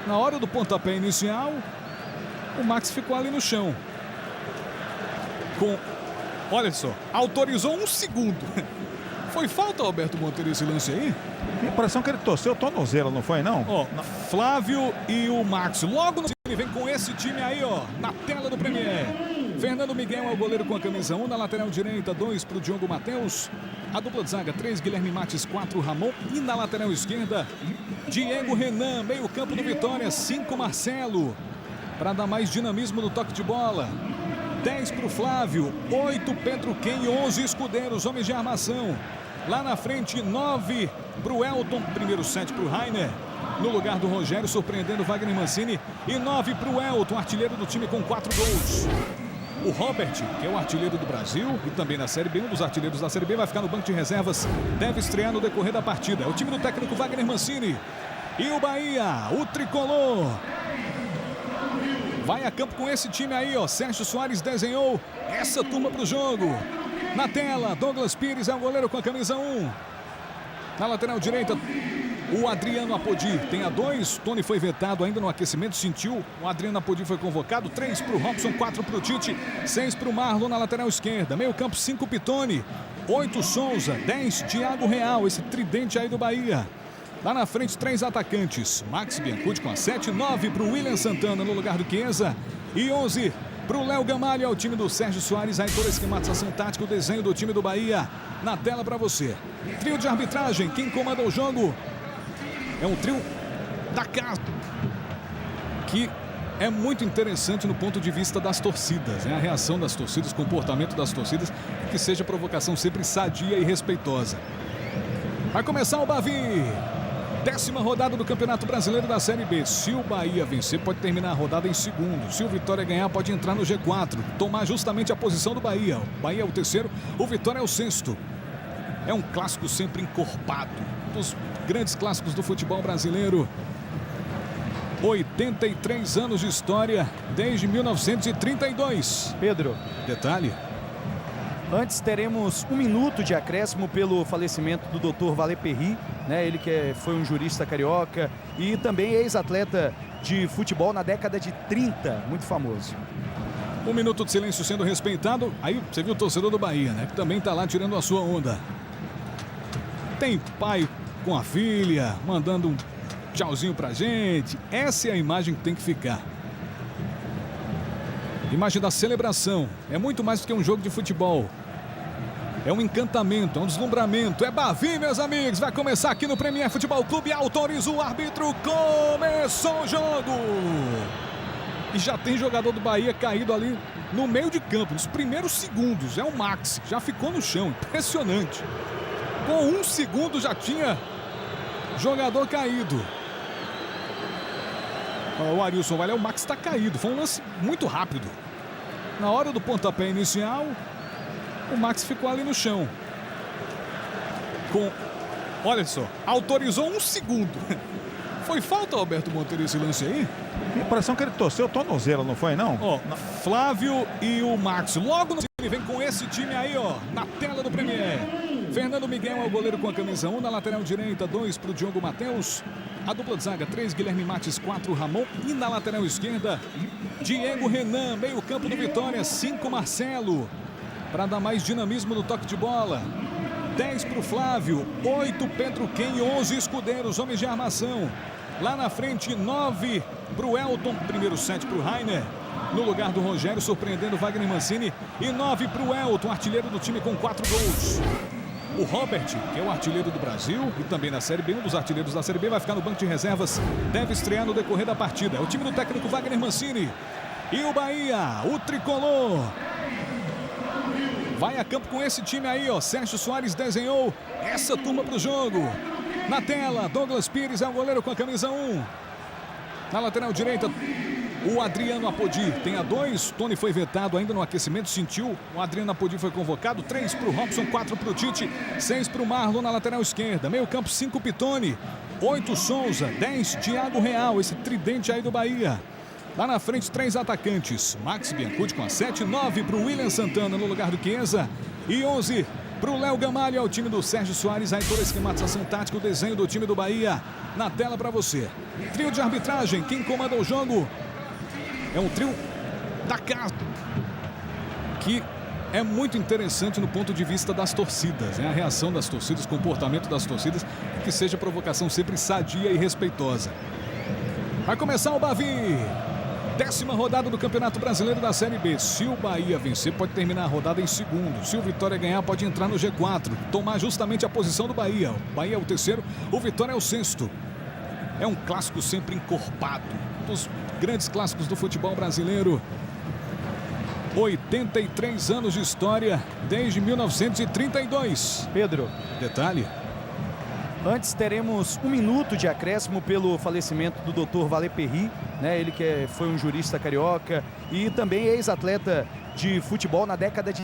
Na hora do pontapé inicial, o Max ficou ali no chão. Olha só, autorizou 1 segundo. Foi falta, Alberto Monteiro, esse lance aí? Tem a impressão que ele torceu o tornozelo, não foi, não? Ó, Flávio e o Max. Logo no time, vem com esse time aí, ó, na tela do Premier. Fernando Miguel é o goleiro com a camisa 1. Na lateral direita, 2 para o Diogo Matheus. A dupla de zaga, 3 Guilherme Mates, 4 Ramon. E na lateral esquerda, Diego Renan. Meio campo do Vitória, 5 Marcelo. Para dar mais dinamismo no toque de bola. 10 para o Flávio, 8 Pedro Ken, 11 Escudeiros, homens de armação. Lá na frente, 9 para o Elton, primeiro 7 para o Rainer. No lugar do Rogério, surpreendendo Wagner Mancini. E 9 para o Elton, artilheiro do time com 4 gols. O Robert, que é o artilheiro do Brasil e também na Série B, um dos artilheiros da Série B, vai ficar no banco de reservas. Deve estrear no decorrer da partida. É o time do técnico Wagner Mancini. E o Bahia, o tricolor, vai a campo com esse time aí, ó. Sérgio Soares desenhou essa turma pro jogo. Na tela, Douglas Pires é o goleiro com a camisa 1. Na lateral direita, o Adriano Apodi tem a 2. Tony foi vetado ainda no aquecimento, sentiu. O Adriano Apodi foi convocado. 3 para o Robson, 4 para o Tite, 6 para o Marlon na lateral esquerda. Meio campo, 5 Pitoni, 8 Souza, 10 Thiago Real, esse tridente aí do Bahia. Lá na frente, 3 atacantes. Max Biancucci com a 7, 9 para o William Santana no lugar do Chiesa e 11 para o Léo Gamalho. É o time do Sérgio Soares. Aí toda a esquematização tática, o desenho do time do Bahia na tela para você. Trio de arbitragem, quem comanda o jogo é um trio da casa, que é muito interessante no ponto de vista das torcidas, né? A reação das torcidas, o comportamento das torcidas, que seja provocação sempre sadia e respeitosa. Vai começar o Bavi. 10ª rodada do Campeonato Brasileiro da Série B. Se o Bahia vencer, pode terminar a rodada em segundo. Se o Vitória ganhar, pode entrar no G4, tomar justamente a posição do Bahia. O Bahia é o 3º, o Vitória é o 6º. É um clássico sempre encorpado, dos grandes clássicos do futebol brasileiro. 83 anos de história, desde 1932. Pedro, Detalhe: antes teremos 1 minuto de acréscimo pelo falecimento do Dr. Valer Perry, né? Ele que foi um jurista carioca e também ex-atleta de futebol na década de 30, muito famoso. 1 minuto de silêncio sendo respeitado. Aí você viu o torcedor do Bahia, né? Que também tá lá tirando a sua onda. Tem pai com a filha, mandando um tchauzinho pra gente. Essa é a imagem que tem que ficar. Imagem da celebração. É muito mais do que um jogo de futebol. É um encantamento, é um deslumbramento. É Bavi, meus amigos. Vai começar aqui no Premier Futebol Clube. Autoriza o árbitro. Começou o jogo. E já tem jogador do Bahia caído ali no meio de campo, nos primeiros segundos. É o Max, já ficou no chão. Impressionante. Com 1 segundo já tinha jogador caído. O Arilson Vale, o Max está caído. Foi um lance muito rápido. Na hora do pontapé inicial, o Max ficou ali no chão. Olha só, autorizou 1 segundo. Foi falta, Alberto Monteiro, esse lance aí? A impressão que ele torceu o tornozelo, não foi, não? Ó, Flávio e o Max. Logo no time, vem com esse time aí, ó, na tela do Premier. Fernando Miguel é o goleiro com a camisa 1, na lateral direita, 2 para o Diogo Matheus. A dupla de zaga, 3, Guilherme Mates, 4, Ramon. E na lateral esquerda, Diego Renan, meio campo do Vitória, 5, Marcelo. Para dar mais dinamismo no toque de bola. 10 para o Flávio, 8 Pedro Ken, 11 Escudeiros, homens de armação. Lá na frente, 9 para o Elton, primeiro 7 para o Rainer. No lugar do Rogério, surpreendendo Wagner Mancini. E 9 para o Elton, artilheiro do time com 4 gols. O Robert, que é o artilheiro do Brasil e também na Série B, um dos artilheiros da Série B, vai ficar no banco de reservas. Deve estrear no decorrer da partida. É o time do técnico Wagner Mancini. E o Bahia, o tricolor, vai a campo com esse time aí, ó. Sérgio Soares desenhou essa turma para o jogo. Na tela, Douglas Pires é o goleiro com a camisa 1. Na lateral direita, o Adriano Apodi tem a 2. Tony foi vetado ainda no aquecimento, sentiu. O Adriano Apodi foi convocado. 3 para o Robson, 4 para o Tite, 6 para o Marlon na lateral esquerda. Meio campo, 5 Pitone, 8 Souza, 10 Thiago Real, esse tridente aí do Bahia. Lá na frente, 3 atacantes. Max Biancucci com a 7, 9 para o William Santana no lugar do Chiesa e 11 para o Léo Gamalho, é o time do Sérgio Soares. Aí toda a esquematização tática, o desenho do time do Bahia na tela para você. Trio de arbitragem, quem comanda o jogo é um trio da casa, que é muito interessante no ponto de vista das torcidas, né? A reação das torcidas, o comportamento das torcidas, que seja provocação sempre sadia e respeitosa. Vai começar o Bavi. 10ª rodada do Campeonato Brasileiro da Série B. Se o Bahia vencer, pode terminar a rodada em segundo. Se o Vitória ganhar, pode entrar no G4. Tomar justamente a posição do Bahia. O Bahia é o 3º, o Vitória é o 6º. É um clássico sempre encorpado. Um dos grandes clássicos do futebol brasileiro. 83 anos de história desde 1932. Pedro, Detalhe. antes teremos 1 minuto de acréscimo pelo falecimento do Dr. Valer Perry, né? Ele que foi um jurista carioca e também ex-atleta de futebol na década de